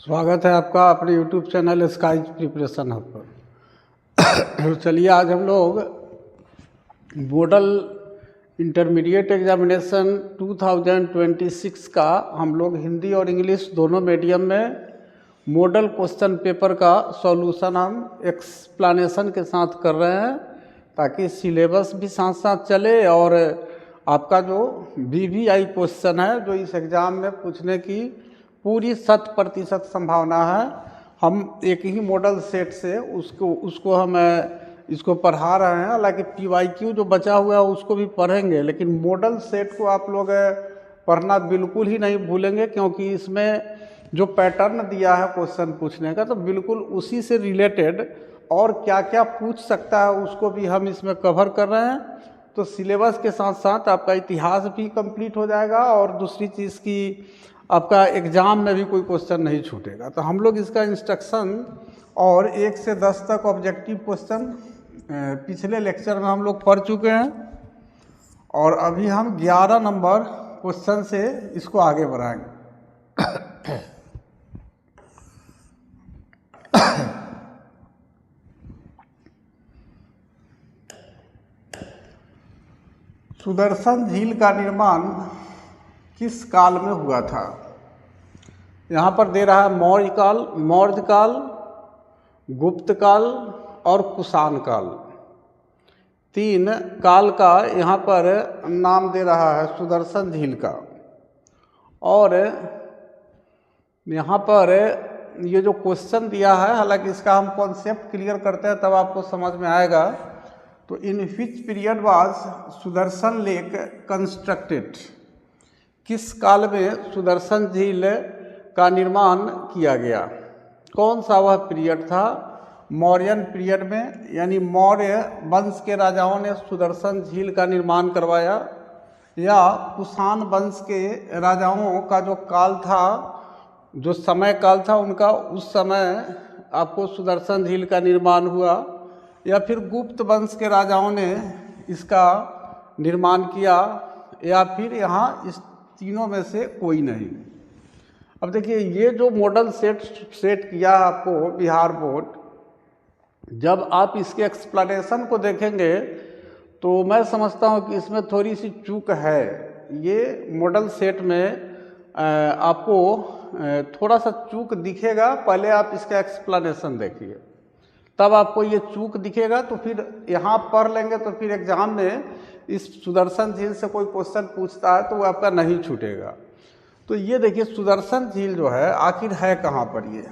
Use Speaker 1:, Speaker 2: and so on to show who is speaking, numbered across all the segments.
Speaker 1: स्वागत है आपका अपने YouTube channel sky preparation hub पर। चलिए आज हम लोग मॉडल इंटरमीडिएट एग्जामिनेशन 2026 का हम लोग हिंदी और इंग्लिश दोनों मीडियम में मॉडल क्वेश्चन पेपर का सॉल्यूशन हम एक्सप्लेनेशन के साथ कर रहे हैं, ताकि सिलेबस भी साथ साथ चले और आपका जो VVI क्वेश्चन है जो इस एग्ज़ाम में पूछने की पूरी 100% संभावना है। हम एक ही मॉडल सेट से उसको हम इसको पढ़ा रहे हैं। हालांकि PYQ जो बचा हुआ है उसको भी पढ़ेंगे, लेकिन मॉडल सेट को आप लोग पढ़ना बिल्कुल ही नहीं भूलेंगे, क्योंकि इसमें जो पैटर्न दिया है क्वेश्चन पूछने का तो बिल्कुल उसी से रिलेटेड और क्या क्या पूछ सकता है उसको भी हम इसमें कवर कर रहे हैं। तो सिलेबस के साथ साथ आपका इतिहास भी कंप्लीट हो जाएगा और दूसरी चीज़ की आपका एग्ज़ाम में भी कोई क्वेश्चन नहीं छूटेगा। तो हम लोग इसका इंस्ट्रक्शन और 1 से 10 तक ऑब्जेक्टिव क्वेश्चन पिछले लेक्चर में हम लोग पढ़ चुके हैं, और अभी हम 11 नंबर क्वेश्चन से इसको आगे बढ़ाएंगे। सुदर्शन झील का निर्माण किस काल में हुआ था? यहाँ पर दे रहा है मौर्य काल, गुप्त काल और कुषाण काल। 3 काल का यहाँ पर नाम दे रहा है सुदर्शन झील का। और यहाँ पर ये जो क्वेश्चन दिया है, हालांकि इसका हम कॉन्सेप्ट क्लियर करते हैं तब आपको समझ में आएगा। तो in which period was Sudarshan lake constructed? किस काल में सुदर्शन झील का निर्माण किया गया? कौन सा वह पीरियड था? मौर्यन पीरियड में, यानी मौर्य वंश के राजाओं ने सुदर्शन झील का निर्माण करवाया, या कुषाण वंश के राजाओं का जो काल था, जो समय काल था उनका, उस समय आपको सुदर्शन झील का निर्माण हुआ, या फिर गुप्त वंश के राजाओं ने इसका निर्माण किया, या फिर यहाँ इस तीनों में से कोई नहीं। अब देखिए, ये जो मॉडल सेट किया आपको बिहार बोर्ड, जब आप इसके एक्सप्लेनेशन को देखेंगे तो मैं समझता हूँ कि इसमें थोड़ी सी चूक है। ये मॉडल सेट में आपको थोड़ा सा चूक दिखेगा। पहले आप इसका एक्सप्लेनेशन देखिए, तब आपको ये चूक दिखेगा। तो फिर यहाँ पढ़ लेंगे तो फिर एग्जाम में इस सुदर्शन झील से कोई क्वेश्चन पूछता है तो वो आपका नहीं छूटेगा। तो ये देखिए, सुदर्शन झील जो है आखिर है कहाँ पर ये?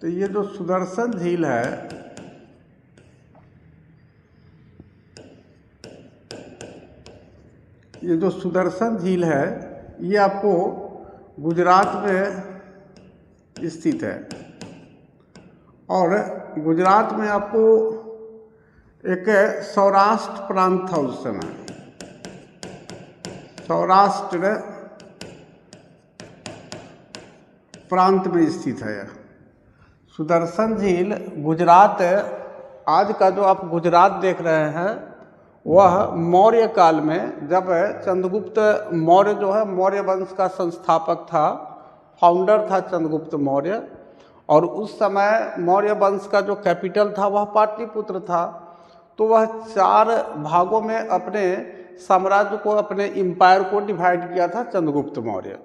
Speaker 1: तो ये जो सुदर्शन झील है, ये जो सुदर्शन झील है ये आपको गुजरात में स्थित है। और गुजरात में आपको एक सौराष्ट्र प्रांत था उस समय, सौराष्ट्र प्रांत में स्थित है। सुदर्शन झील गुजरात, आज का जो आप गुजरात देख रहे हैं वह मौर्य काल में, जब चंद्रगुप्त मौर्य जो है मौर्य वंश का संस्थापक था, फाउंडर था चंद्रगुप्त मौर्य, और उस समय मौर्य वंश का जो कैपिटल था वह पाटलिपुत्र था। तो वह 4 भागों में अपने साम्राज्य को, अपने एम्पायर को डिवाइड किया था चंद्रगुप्त मौर्य।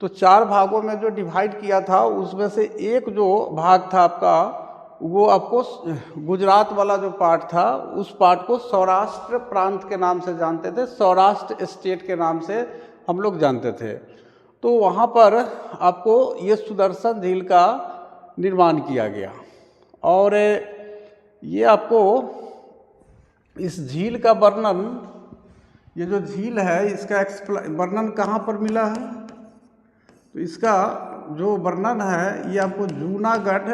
Speaker 1: तो 4 भागों में जो डिवाइड किया था उसमें से एक जो भाग था आपका, वो आपको गुजरात वाला जो पार्ट था, उस पार्ट को सौराष्ट्र प्रांत के नाम से जानते थे, सौराष्ट्र स्टेट के नाम से हम लोग जानते थे। तो वहाँ पर आपको ये सुदर्शन झील का निर्माण किया गया। और ये आपको इस झील का वर्णन, ये जो झील है इसका वर्णन कहाँ पर मिला है? तो इसका जो वर्णन है ये आपको जूनागढ़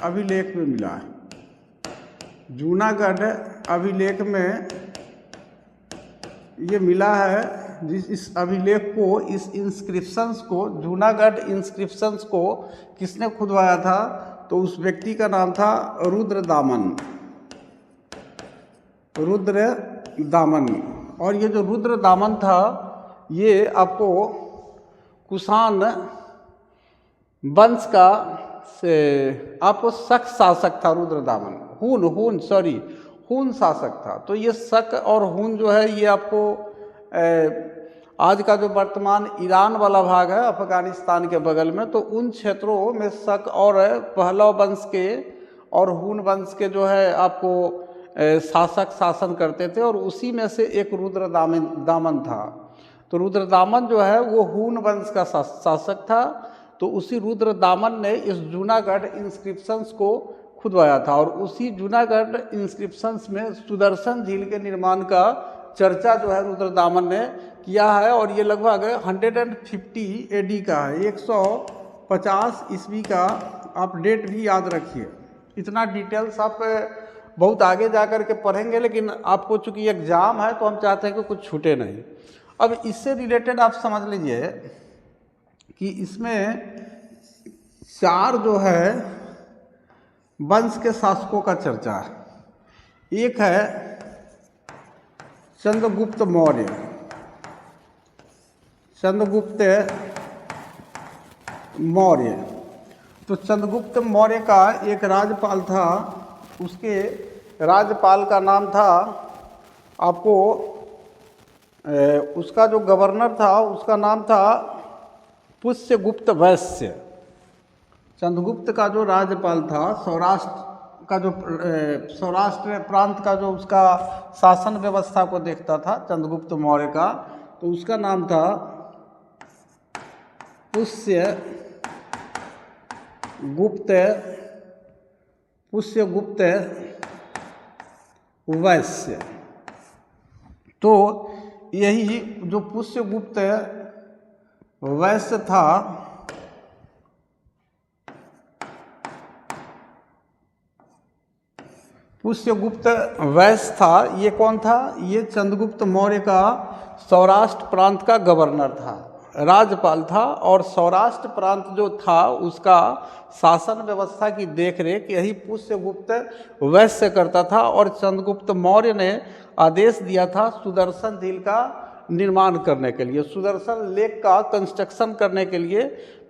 Speaker 1: अभिलेख में मिला है। जूनागढ़ अभिलेख में ये मिला है। इस अभिलेख को, इस इंस्क्रिप्शंस को, जूनागढ़ इंस्क्रिप्शंस को किसने खुदवाया था? तो उस व्यक्ति का नाम था रुद्रदामन। और ये जो रुद्रदामन था ये आपको कुषाण वंश का से आपको शक शासक था रुद्रदामन, हून शासक था। तो ये शक और हून जो है ये आपको आज का जो वर्तमान ईरान वाला भाग है अफगानिस्तान के बगल में, तो उन क्षेत्रों में शक और पहलव वंश के और हून वंश के जो है आपको शासक शासन करते थे, और उसी में से एक रुद्रदामन था। तो रुद्रदामन जो है वो हून वंश का शासक था। तो उसी रुद्रदामन ने इस जूनागढ़ इंस्क्रिप्शंस को खुदवाया था, और उसी जूनागढ़ इंस्क्रिप्शंस में सुदर्शन झील के निर्माण का चर्चा जो है रुद्रदामन ने किया है, और ये लगभग 150 AD का है, 150 ईस्वी का। आप डेट भी याद रखिए। इतना डिटेल्स आप बहुत आगे जा कर के पढ़ेंगे, लेकिन आपको चूँकि एग्ज़ाम है तो हम चाहते हैं कि कुछ छूटे नहीं। अब इससे रिलेटेड आप समझ लीजिए कि इसमें 4 जो है वंश के शासकों का चर्चा है। एक है चंद्रगुप्त मौर्य। तो चंद्रगुप्त मौर्य का एक राज्यपाल था, उसके राज्यपाल का नाम था आपको उसका जो गवर्नर था उसका नाम था पुष्यगुप्त वैश्य। चंद्रगुप्त का जो राज्यपाल था, सौराष्ट्र प्रांत का जो उसका शासन व्यवस्था को देखता था चंद्रगुप्त मौर्य का, तो उसका नाम था पुष्यगुप्त वैश्य। तो यही जो पुष्यगुप्त वैश्य था, ये कौन था? ये चंद्रगुप्त मौर्य का सौराष्ट्र प्रांत का गवर्नर था, राज्यपाल था, और सौराष्ट्र प्रांत जो था उसका शासन व्यवस्था की देखरेख यही पुष्यगुप्त वैश्य करता था। और चंद्रगुप्त मौर्य ने आदेश दिया था सुदर्शन झील का निर्माण करने के लिए, सुदर्शन लेक का कंस्ट्रक्शन करने के लिए।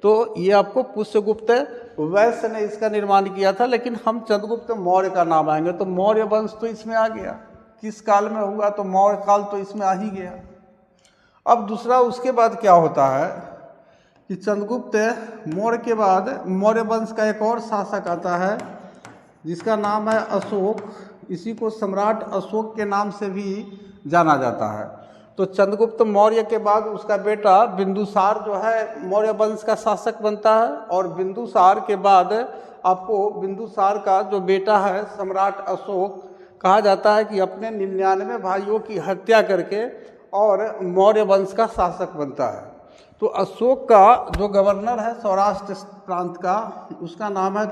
Speaker 1: तो ये आपको पुष्यगुप्त वैश्य ने इसका निर्माण किया था, लेकिन हम चंद्रगुप्त मौर्य का नाम आएंगे तो मौर्य वंश तो इसमें आ गया। किस काल में हुआ? तो मौर्य काल तो इसमें आ ही गया। अब दूसरा उसके बाद क्या होता है कि चंद्रगुप्त मौर्य के बाद मौर्य वंश का एक और शासक आता है जिसका नाम है अशोक। इसी को सम्राट अशोक के नाम से भी जाना जाता है। तो चंद्रगुप्त मौर्य के बाद उसका बेटा बिंदुसार जो है मौर्य वंश का शासक बनता है, और बिंदुसार के बाद आपको बिंदुसार का जो बेटा है सम्राट अशोक, कहा जाता है कि अपने 99 भाइयों की हत्या करके और मौर्य वंश का शासक बनता है। तो अशोक का जो गवर्नर है सौराष्ट्र प्रांत का, उसका नाम है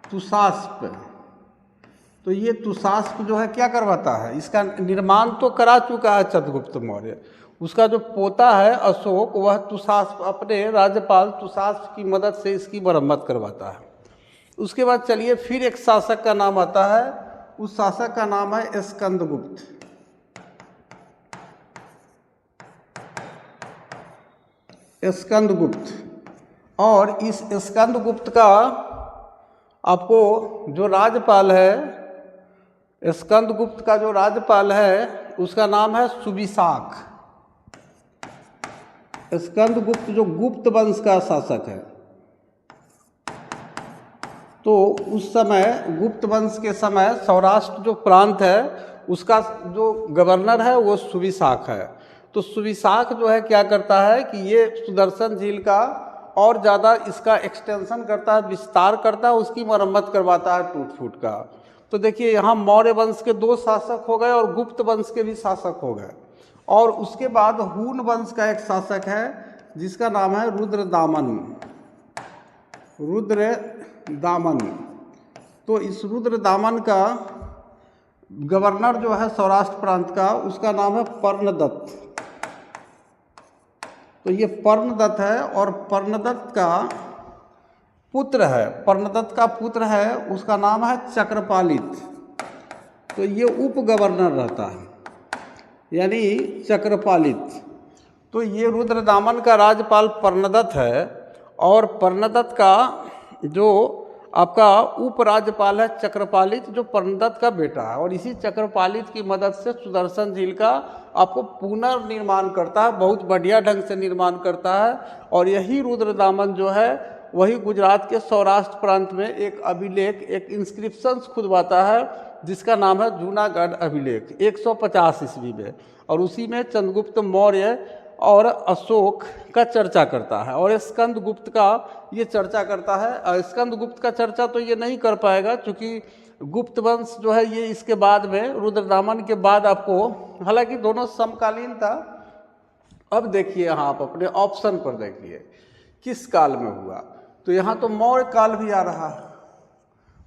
Speaker 1: तुषास्प। तो ये तुषास्प जो है क्या करवाता है? इसका निर्माण तो करा चुका है चंद्रगुप्त मौर्य। उसका जो पोता है अशोक, वह तुषास्प अपने राज्यपाल तुषास्प की मदद से इसकी मरम्मत करवाता है। उसके बाद चलिए फिर एक शासक का नाम आता है, उस शासक का नाम है स्कंदगुप्त। और इस स्कंदगुप्त का आपको जो राज्यपाल है, स्कंदगुप्त का जो राज्यपाल है उसका नाम है सुविशाख। स्कंदगुप्त जो गुप्त वंश का शासक है, तो उस समय गुप्त वंश के समय सौराष्ट्र जो प्रांत है उसका जो गवर्नर है वो सुविशाख है। तो सुविशाख जो है क्या करता है कि ये सुदर्शन झील का और ज़्यादा इसका एक्सटेंशन करता है, विस्तार करता है, उसकी मरम्मत करवाता है टूट फूट का। तो देखिए यहाँ मौर्य वंश के 2 शासक हो गए और गुप्त वंश के भी शासक हो गए। और उसके बाद हून वंश का एक शासक है जिसका नाम है रुद्रदामन। तो इस रुद्रदामन का गवर्नर जो है सौराष्ट्र प्रांत का, उसका नाम है पर्णदत्त। तो ये पर्णदत्त है, और पर्णदत्त का पुत्र है, उसका नाम है चक्रपालित। तो ये उप गवर्नर रहता है, यानी चक्रपालित। तो ये रुद्रदामन का राज्यपाल पर्णदत्त है, और पर्णदत्त का जो आपका उपराज्यपाल है चक्रपालित, जो पर्णदत्त का बेटा है, और इसी चक्रपालित की मदद से सुदर्शन झील का आपको पुनर्निर्माण करता है, बहुत बढ़िया ढंग से निर्माण करता है। और यही रुद्रदामन जो है वही गुजरात के सौराष्ट्र प्रांत में एक अभिलेख, एक इंस्क्रिप्शंस खुदवाता है जिसका नाम है जूनागढ़ अभिलेख 150 ईस्वी में, और उसी में चंद्रगुप्त मौर्य और अशोक का चर्चा करता है, और स्कंदगुप्त का ये चर्चा करता है। स्कंदगुप्त का चर्चा तो ये नहीं कर पाएगा क्योंकि गुप्त वंश जो है ये इसके बाद में, रुद्रदामन के बाद आपको, हालांकि दोनों समकालीन था। अब देखिए यहाँ आप अपने ऑप्शन पर देखिए किस काल में हुआ, तो यहाँ तो मौर्य काल भी आ रहा है।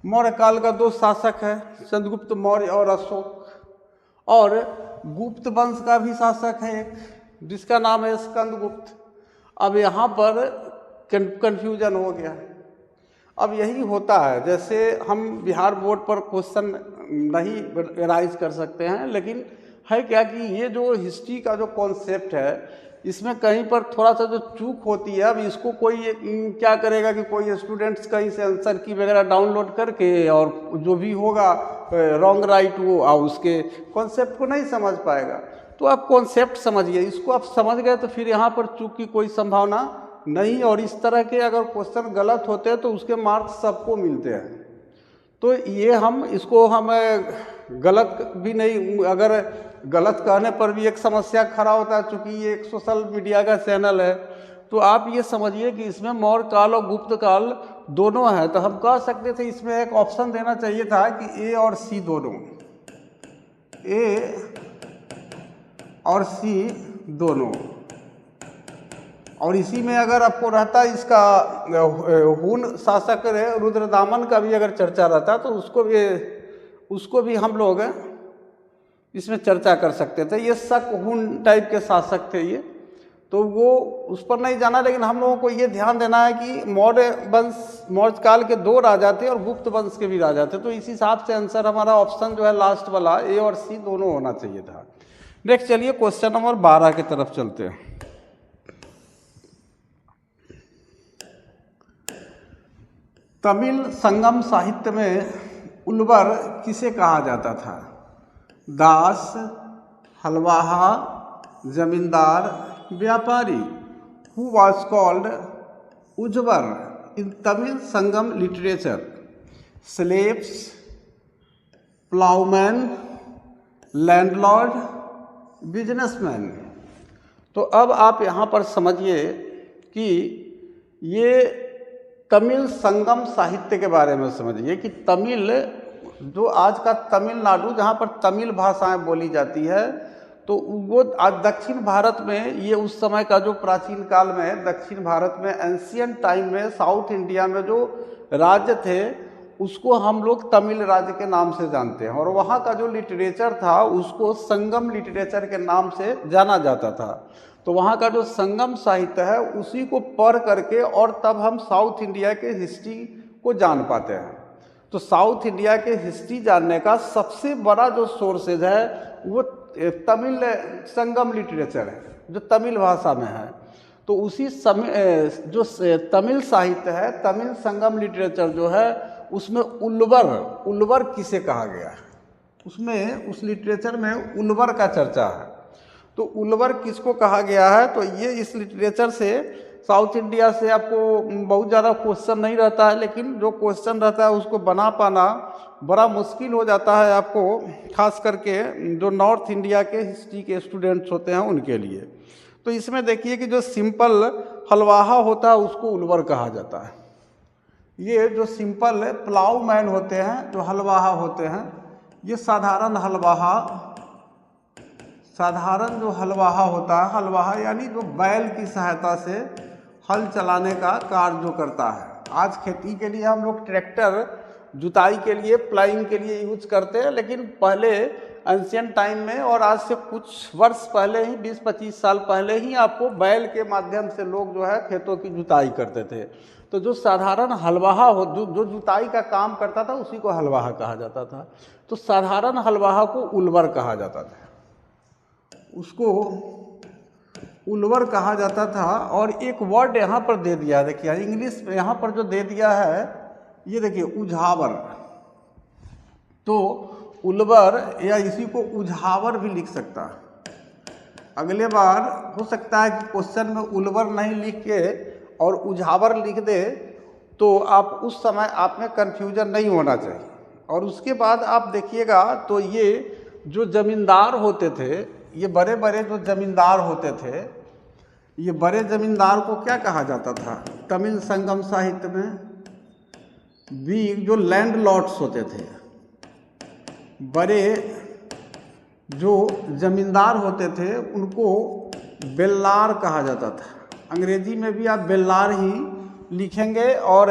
Speaker 1: मौर्य काल का 2 शासक है, चंद्रगुप्त मौर्य और अशोक, और गुप्त वंश का भी शासक है एक जिसका नाम है स्कंदगुप्त। अब यहाँ पर कन्फ्यूजन हो गया। अब यही होता है, जैसे हम बिहार बोर्ड पर क्वेश्चन नहीं राइज कर सकते हैं, लेकिन है क्या कि ये जो हिस्ट्री का जो कॉन्सेप्ट है इसमें कहीं पर थोड़ा सा जो चूक होती है। अब इसको कोई क्या करेगा कि कोई स्टूडेंट्स कहीं से आंसर की वगैरह डाउनलोड करके और जो भी होगा रॉन्ग राइट वो उसके कॉन्सेप्ट को नहीं समझ पाएगा। तो आप कॉन्सेप्ट समझिए, इसको आप समझ गए तो फिर यहाँ पर चूक की कोई संभावना नहीं। और इस तरह के अगर क्वेश्चन गलत होते हैं तो उसके मार्क्स सबको मिलते हैं। तो ये हम इसको गलत भी नहीं, अगर गलत कहने पर भी एक समस्या खड़ा होता है, चूँकि ये एक सोशल मीडिया का चैनल है। तो आप ये समझिए कि इसमें मौर्य काल और गुप्त काल दोनों हैं। तो हम कह सकते थे इसमें एक ऑप्शन देना चाहिए था कि ए और सी दोनों, ए और सी दोनों। और इसी में अगर आपको रहता इसका हून शासक रुद्रदामन का भी अगर चर्चा रहता तो उसको भी हम लोग इसमें चर्चा कर सकते थे। ये शक हून टाइप के शासक थे ये, तो वो उस पर नहीं जाना। लेकिन हम लोगों को ये ध्यान देना है कि मौर्य काल के 2 राजा थे और गुप्त वंश के भी राजा थे। तो इस हिसाब से आंसर हमारा ऑप्शन जो है लास्ट वाला ए और सी दोनों होना चाहिए था। नेक्स्ट चलिए क्वेश्चन नंबर 12 की तरफ चलते हैं। तमिल संगम साहित्य में उल्वर किसे कहा जाता था? दास, हलवाहा, जमींदार, व्यापारी। Who was called Uzhavar in Tamil Sangam literature? Slaves, ploughman, landlord, businessman. तो अब आप यहाँ पर समझिए कि ये तमिल संगम साहित्य के बारे में समझिए कि तमिल जो आज का तमिलनाडु, जहाँ पर तमिल भाषाएं बोली जाती है, तो वो आज दक्षिण भारत में, ये उस समय का जो प्राचीन काल में दक्षिण भारत में एंशियंट टाइम में साउथ इंडिया में जो राज्य थे उसको हम लोग तमिल राज्य के नाम से जानते हैं। और वहाँ का जो लिटरेचर था उसको संगम लिटरेचर के नाम से जाना जाता था। तो वहाँ का जो संगम साहित्य है उसी को पढ़ करके और तब हम साउथ इंडिया के हिस्ट्री को जान पाते हैं। तो साउथ इंडिया के हिस्ट्री जानने का सबसे बड़ा जो सोर्सेज है वो तमिल संगम लिटरेचर है जो तमिल भाषा में है। तो उसी समय जो तमिल साहित्य है, तमिल संगम लिटरेचर जो है, उसमें उल्वर किसे कहा गया है? उसमें उस लिटरेचर में उल्वर का चर्चा है। तो उल्वर किसको कहा गया है? तो ये इस लिटरेचर से साउथ इंडिया से आपको बहुत ज़्यादा क्वेश्चन नहीं रहता है, लेकिन जो क्वेश्चन रहता है उसको बना पाना बड़ा मुश्किल हो जाता है आपको, खास करके जो नॉर्थ इंडिया के हिस्ट्री के स्टूडेंट्स होते हैं उनके लिए। तो इसमें देखिए कि जो सिंपल हलवाहा होता है उसको उल्वर कहा जाता है। ये जो सिंपल प्लाउमैन होते हैं, जो हलवाहा होते हैं, ये साधारण जो हलवाहा होता है, हलवाहा यानी जो बैल की सहायता से हल चलाने का कार्य जो करता है। आज खेती के लिए हम लोग ट्रैक्टर जुताई के लिए, प्लाइंग के लिए यूज करते हैं, लेकिन पहले एंशियंट टाइम में और आज से कुछ वर्ष पहले ही, 20-25 साल पहले ही आपको बैल के माध्यम से लोग जो है खेतों की जुताई करते थे। तो जो साधारण हलवाहा हो, जो जुताई का काम करता था उसी को हलवाहा कहा जाता था। तो साधारण हलवाहा को उल्वर कहा जाता था। उसको उलवर कहा जाता था। और एक वर्ड यहाँ पर दे दिया है, देखिए इंग्लिश में यहाँ पर जो दे दिया है ये देखिए उझावर, तो उलवर या इसी को उझावर भी लिख सकता है। अगले बार हो सकता है कि क्वेश्चन में उलवर नहीं लिख के और उझावर लिख दे, तो आप उस समय आप में कन्फ्यूजन नहीं होना चाहिए। और उसके बाद आप देखिएगा तो ये जो जमींदार होते थे, ये बड़े बड़े जो जमींदार होते थे, ये बड़े जमींदार को क्या कहा जाता था तमिल संगम साहित्य में? जो लैंड लॉर्ड्स होते थे, बड़े जो जमींदार होते थे उनको बेल्लार कहा जाता था। अंग्रेजी में भी आप बेल्लार ही लिखेंगे। और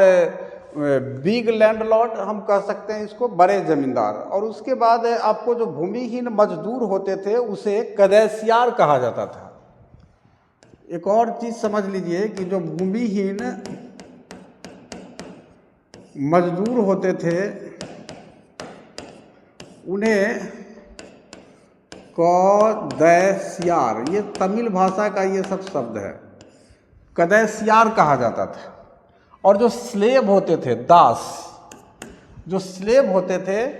Speaker 1: बिग लैंड लॉर्ड हम कह सकते हैं इसको, बड़े जमींदार। और उसके बाद आपको जो भूमिहीन मजदूर होते थे उसे कदैसियार कहा जाता था। एक और चीज़ समझ लीजिए कि जो भूमिहीन मजदूर होते थे उन्हें कदैसियार, ये तमिल भाषा का ये सब शब्द है, कदैसियार कहा जाता था। और जो स्लेव होते थे, दास, जो स्लेव होते थे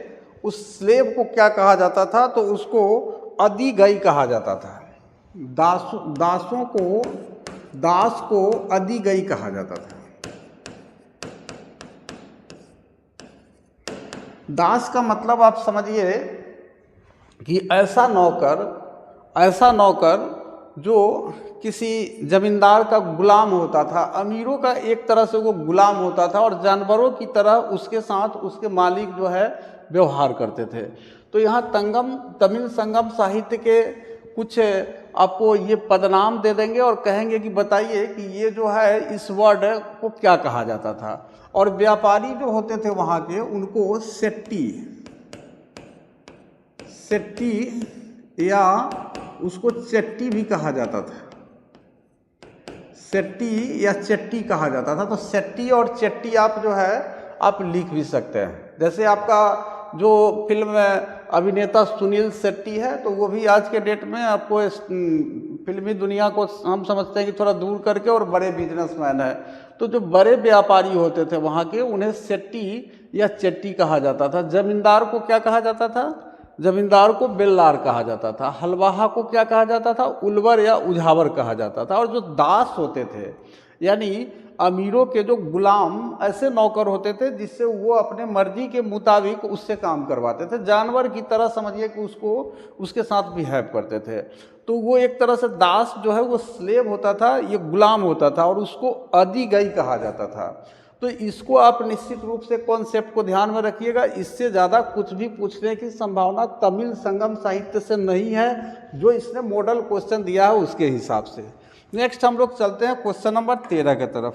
Speaker 1: उस स्लेव को क्या कहा जाता था? तो उसको अधिगई कहा जाता था। दास को अधिगई कहा जाता था। दास का मतलब आप समझिए कि ऐसा नौकर जो किसी जमींदार का गुलाम होता था। अमीरों का एक तरह से वो गुलाम होता था और जानवरों की तरह उसके साथ उसके मालिक जो है व्यवहार करते थे। तो यहाँ तमिल संगम साहित्य के कुछ आपको ये पदनाम दे देंगे और कहेंगे कि बताइए कि ये जो है इस वर्ड को क्या कहा जाता था। और व्यापारी जो होते थे वहाँ के, उनको सेट्टी या उसको चट्टी भी कहा जाता था। सेट्टी या चट्टी कहा जाता था। तो सेट्टी और चट्टी आप जो है आप लिख भी सकते हैं। जैसे आपका जो फिल्म में अभिनेता सुनील शेट्टी है, तो वो भी आज के डेट में आपको फिल्मी दुनिया को हम समझते हैं कि थोड़ा दूर करके और बड़े बिजनेसमैन है। तो जो बड़े व्यापारी होते थे वहाँ के, उन्हें सेट्टी या चट्टी कहा जाता था। जमींदार को क्या कहा जाता था? जमींदार को बेल्लार कहा जाता था। हलवाहा को क्या कहा जाता था? उलवर या उझावर कहा जाता था। और जो दास होते थे, यानी अमीरों के जो गुलाम, ऐसे नौकर होते थे जिससे वो अपने मर्जी के मुताबिक उससे काम करवाते थे। जानवर की तरह समझिए कि उसके साथ बिहेव करते थे। तो वो एक तरह से दास जो है वो स्लेव होता था, ये गुलाम होता था, और उसको अधिगई कहा जाता था। तो इसको आप निश्चित रूप से कॉन्सेप्ट को ध्यान में रखिएगा। इससे ज़्यादा कुछ भी पूछने की संभावना तमिल संगम साहित्य से नहीं है, जो इसने मॉडल क्वेश्चन दिया है उसके हिसाब से। नेक्स्ट हम लोग चलते हैं क्वेश्चन नंबर 13 की तरफ।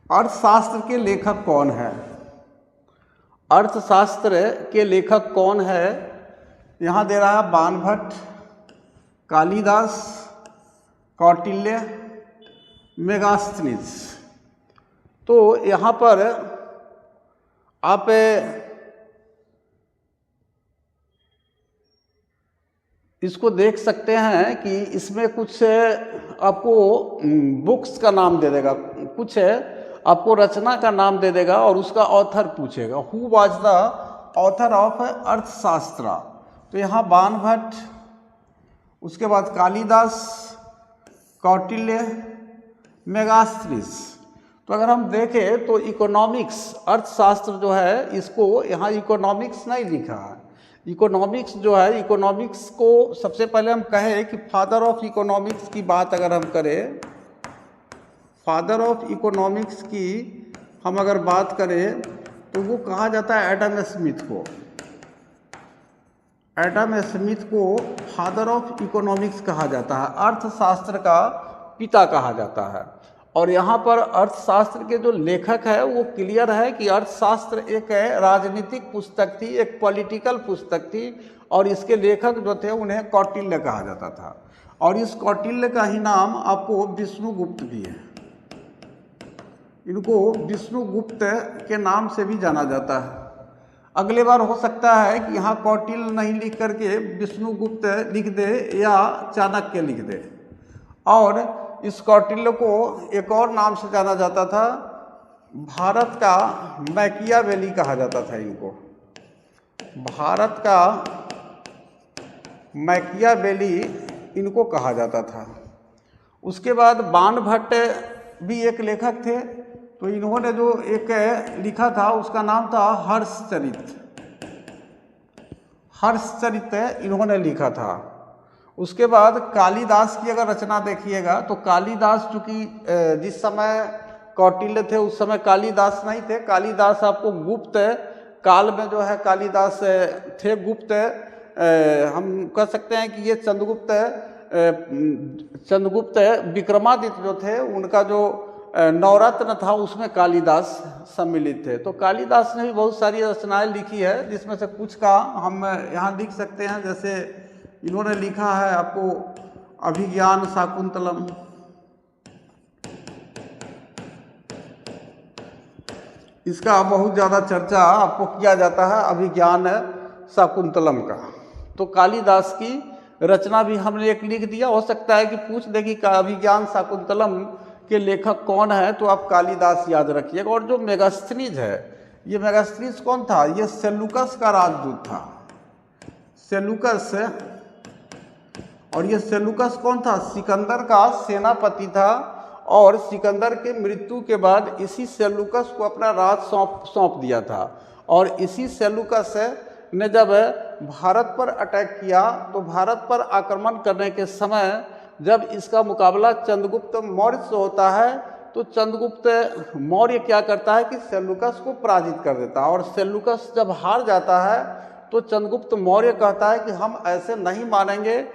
Speaker 1: अर्थशास्त्र के लेखक कौन है? अर्थशास्त्र के लेखक कौन है? यहाँ दे रहा है बाणभट्ट, कालिदास, कौटिल्य, मेगास्थनीज। तो यहाँ पर आप इसको देख सकते हैं कि इसमें कुछ आपको बुक्स का नाम दे देगा, कुछ आपको रचना का नाम दे देगा और उसका ऑथर पूछेगा, who was the author of अर्थशास्त्र। तो यहाँ बाणभट्ट, उसके बाद कालिदास, कौटिल्य, मेगास्थनीज। तो अगर हम देखें तो इकोनॉमिक्स, अर्थशास्त्र जो है, इसको यहाँ इकोनॉमिक्स नहीं लिखा है। इकोनॉमिक्स जो है, इकोनॉमिक्स को सबसे पहले हम कहें कि फादर ऑफ इकोनॉमिक्स की बात अगर हम करें, फादर ऑफ इकोनॉमिक्स की हम अगर बात करें तो वो कहा जाता है एडम स्मिथ को। एडम स्मिथ को फादर ऑफ इकोनॉमिक्स कहा जाता है, अर्थशास्त्र का पिता कहा जाता है। और यहाँ पर अर्थशास्त्र के जो लेखक है वो क्लियर है कि अर्थशास्त्र एक राजनीतिक पुस्तक थी, एक पॉलिटिकल पुस्तक थी, और इसके लेखक जो थे उन्हें कौटिल्य कहा जाता था। और इस कौटिल्य का ही नाम आपको विष्णुगुप्त भी है। इनको विष्णुगुप्त के नाम से भी जाना जाता है। अगले बार हो सकता है कि यहाँ कौटिल्य नहीं लिख करके विष्णुगुप्त लिख दे या चाणक्य लिख दे। और इस कौटिल्य को एक और नाम से जाना जाता था, भारत का मैकियावेली कहा जाता था इनको। भारत का मैकियावेली इनको कहा जाता था। उसके बाद बाणभट्ट भी एक लेखक थे, तो इन्होंने जो एक लिखा था उसका नाम था हर्षचरित। हर्षचरित इन्होंने लिखा था। उसके बाद कालिदास की अगर रचना देखिएगा तो कालिदास चूँकि जिस समय कौटिल्य थे उस समय कालिदास नहीं थे। कालिदास आपको गुप्त काल में जो है कालिदास थे। गुप्त हम कह सकते हैं कि ये चंद्रगुप्त विक्रमादित्य जो थे उनका जो नवरत्न था उसमें कालिदास सम्मिलित थे। तो कालिदास ने भी बहुत सारी रचनाएं लिखी है, जिसमें से कुछ का हम यहाँ लिख सकते हैं। जैसे इन्होंने लिखा है आपको अभिज्ञान शाकुंतलम, इसका बहुत ज़्यादा चर्चा आपको किया जाता है अभिज्ञान शाकुंतलम का। तो कालिदास की रचना भी हमने एक लिख दिया। हो सकता है कि पूछ दे कि अभिज्ञान शाकुंतलम के लेखक कौन है, तो आप कालिदास याद रखिएगा। और जो मेगास्थनीज है, ये मेगास्थनीज कौन था? ये सेलुकस का राजदूत था, सेलुकस। और ये सेलुकस कौन था? सिकंदर का सेनापति था। और सिकंदर के मृत्यु के बाद इसी सेलुकस को अपना राज सौंप दिया था। और इसी सेलुकस ने जब भारत पर अटैक किया तो भारत पर आक्रमण करने के समय जब इसका मुकाबला चंद्रगुप्त मौर्य से होता है तो चंद्रगुप्त मौर्य क्या करता है कि सेलुकस को पराजित कर देता है। और सेलुकस जब हार जाता है तो चंद्रगुप्त मौर्य कहता है कि हम ऐसे नहीं मानेंगे,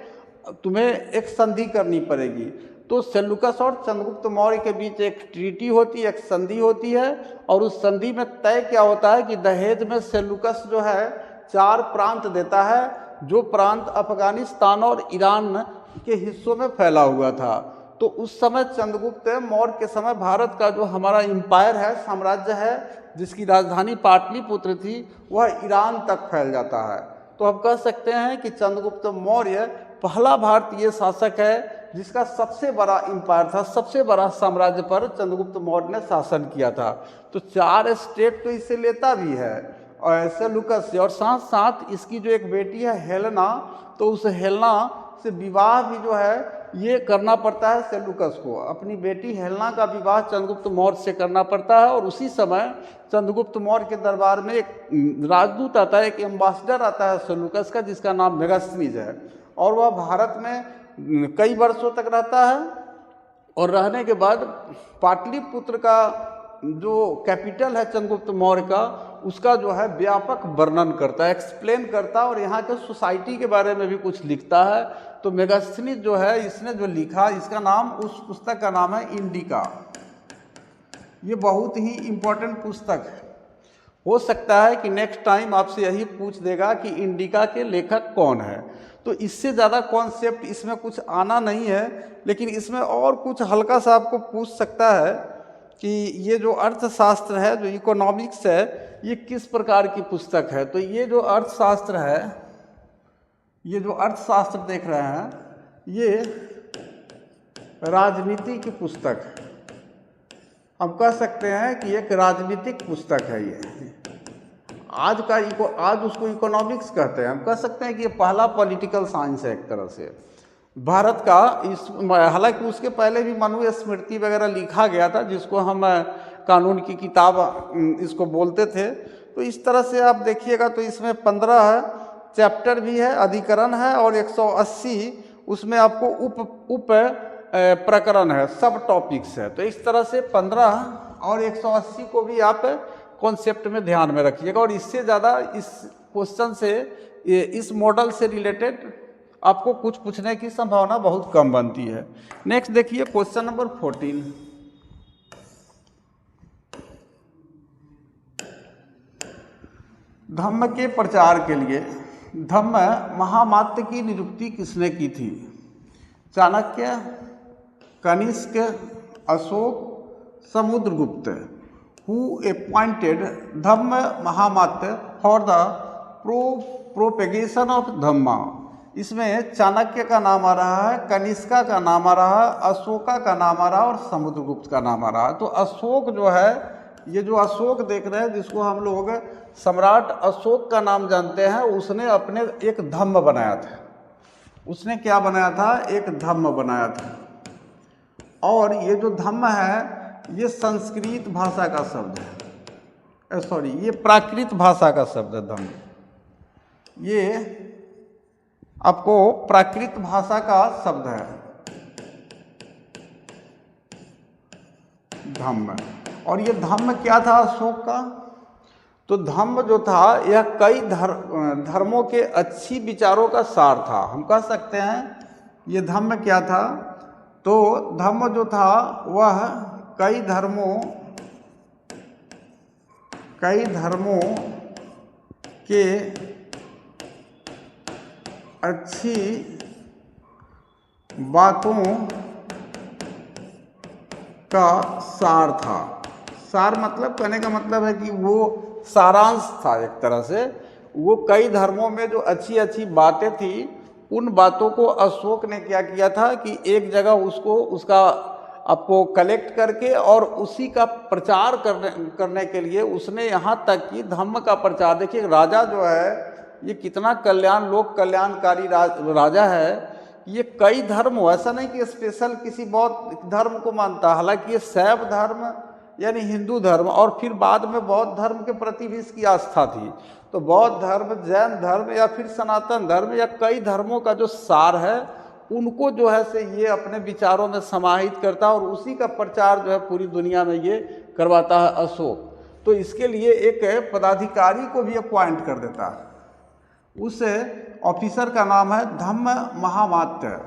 Speaker 1: तुम्हें एक संधि करनी पड़ेगी। तो सेलुकस और चंद्रगुप्त मौर्य के बीच एक ट्रीटी होती है, एक संधि होती है। और उस संधि में तय क्या होता है कि दहेज में सेलुकस जो है 4 प्रांत देता है, जो प्रांत अफगानिस्तान और ईरान के हिस्सों में फैला हुआ था। तो उस समय चंद्रगुप्त मौर्य के समय भारत का जो हमारा एम्पायर है, साम्राज्य है, जिसकी राजधानी पाटलिपुत्र थी, वह ईरान तक फैल जाता है। तो हम कह सकते हैं कि चंद्रगुप्त मौर्य पहला भारतीय शासक है जिसका सबसे बड़ा एम्पायर था, सबसे बड़ा साम्राज्य पर चंद्रगुप्त मौर्य ने शासन किया था। तो 4 स्टेट तो इससे लेता भी है और सेलुकस से। और साथ साथ इसकी जो एक बेटी है हेलेना, तो उस हेलेना से विवाह भी जो है ये करना पड़ता है सेलुकस को। अपनी बेटी हेलेना का विवाह चंद्रगुप्त मौर्य से करना पड़ता है। और उसी समय चंद्रगुप्त मौर्य के दरबार में एक राजदूत आता है, एक एम्बेसडर आता है सेलुकस का, जिसका नाम मेगास्थनीज है। और वह भारत में कई वर्षों तक रहता है। और रहने के बाद पाटलिपुत्र का जो कैपिटल है चंद्रगुप्त मौर्य का, उसका जो है व्यापक वर्णन करता है, एक्सप्लेन करता है। और यहाँ के सोसाइटी के बारे में भी कुछ लिखता है। तो मेगास्थनीज जो है, इसने जो लिखा, इसका नाम, उस पुस्तक का नाम है इंडिका। ये बहुत ही इम्पोर्टेंट पुस्तक है। हो सकता है कि नेक्स्ट टाइम आपसे यही पूछ देगा कि इंडिका के लेखक कौन है। तो इससे ज़्यादा कॉन्सेप्ट इसमें कुछ आना नहीं है, लेकिन इसमें और कुछ हल्का सा आपको पूछ सकता है कि ये जो अर्थशास्त्र है, जो इकोनॉमिक्स है, ये किस प्रकार की पुस्तक है। तो ये जो अर्थशास्त्र है, ये जो अर्थशास्त्र देख रहे हैं, ये राजनीति की पुस्तक है। हम कह सकते हैं कि एक राजनीतिक पुस्तक है ये। आज उसको इकोनॉमिक्स कहते हैं। हम कह सकते हैं कि ये पहला पॉलिटिकल साइंस है एक तरह से भारत का। हालांकि उसके पहले भी मनुस्मृति वगैरह लिखा गया था, जिसको हम कानून की किताब इसको बोलते थे। तो इस तरह से आप देखिएगा तो इसमें 15 चैप्टर भी है, अधिकरण है, और 180 उसमें आपको उप प्रकरण है, सब टॉपिक्स है। तो इस तरह से 15 और 180 को भी आप कॉन्सेप्ट में ध्यान में रखिएगा। और इससे ज़्यादा इस क्वेश्चन से, इस मॉडल से रिलेटेड आपको कुछ पूछने की संभावना बहुत कम बनती है। नेक्स्ट देखिए क्वेश्चन नंबर 14। धम्म के प्रचार के लिए धम्म महामात्य की नियुक्ति किसने की थी? Chanakya, Kanishka, Ashoka, Samudragupta. Who appointed Dhamma Mahamatya for the propagation of Dhamma. इसमें चाणक्य का नाम आ रहा है, कनिष्का का नाम आ रहा है, अशोका का नाम आ रहा है और समुद्रगुप्त का नाम आ रहा है। तो अशोक जो है, ये जो अशोक देख रहे हैं जिसको हम लोग सम्राट अशोक का नाम जानते हैं, उसने अपने एक धम्म बनाया था। उसने क्या बनाया था? एक धम्म बनाया था। और ये जो धम्म है ये संस्कृत भाषा का शब्द है, सॉरी ये प्राकृत भाषा का शब्द है धम्म। ये आपको प्राकृत भाषा का शब्द है धम्म। और ये धम्म क्या था अशोक का? तो धम्म जो था यह कई धर्मों के अच्छी विचारों का सार था। हम कह सकते हैं ये धम्म क्या था? तो धम्म जो था वह कई धर्मों के अच्छी बातों का सार था। सार मतलब, कहने का मतलब है कि वो सारांश था एक तरह से। वो कई धर्मों में जो अच्छी अच्छी बातें थी, उन बातों को अशोक ने क्या किया था कि एक जगह उसका आपको कलेक्ट करके और उसी का प्रचार करने के लिए उसने यहाँ तक कि धम्म का प्रचार, देखिए राजा जो है ये कितना लोक कल्याणकारी राजा है। ये कई धर्म, ऐसा नहीं कि स्पेशल किसी बहुत धर्म को मानता, हालांकि ये शैव धर्म यानी हिंदू धर्म और फिर बाद में बौद्ध धर्म के प्रति भी इसकी आस्था थी। तो बौद्ध धर्म, जैन धर्म या फिर सनातन धर्म या कई धर्मों का जो सार है उनको जो है से ये अपने विचारों में समाहित करता और उसी का प्रचार जो है पूरी दुनिया में ये करवाता है अशोक। तो इसके लिए एक पदाधिकारी को भी अपॉइंट कर देता है। उस ऑफिसर का नाम है धम्म महामात्य।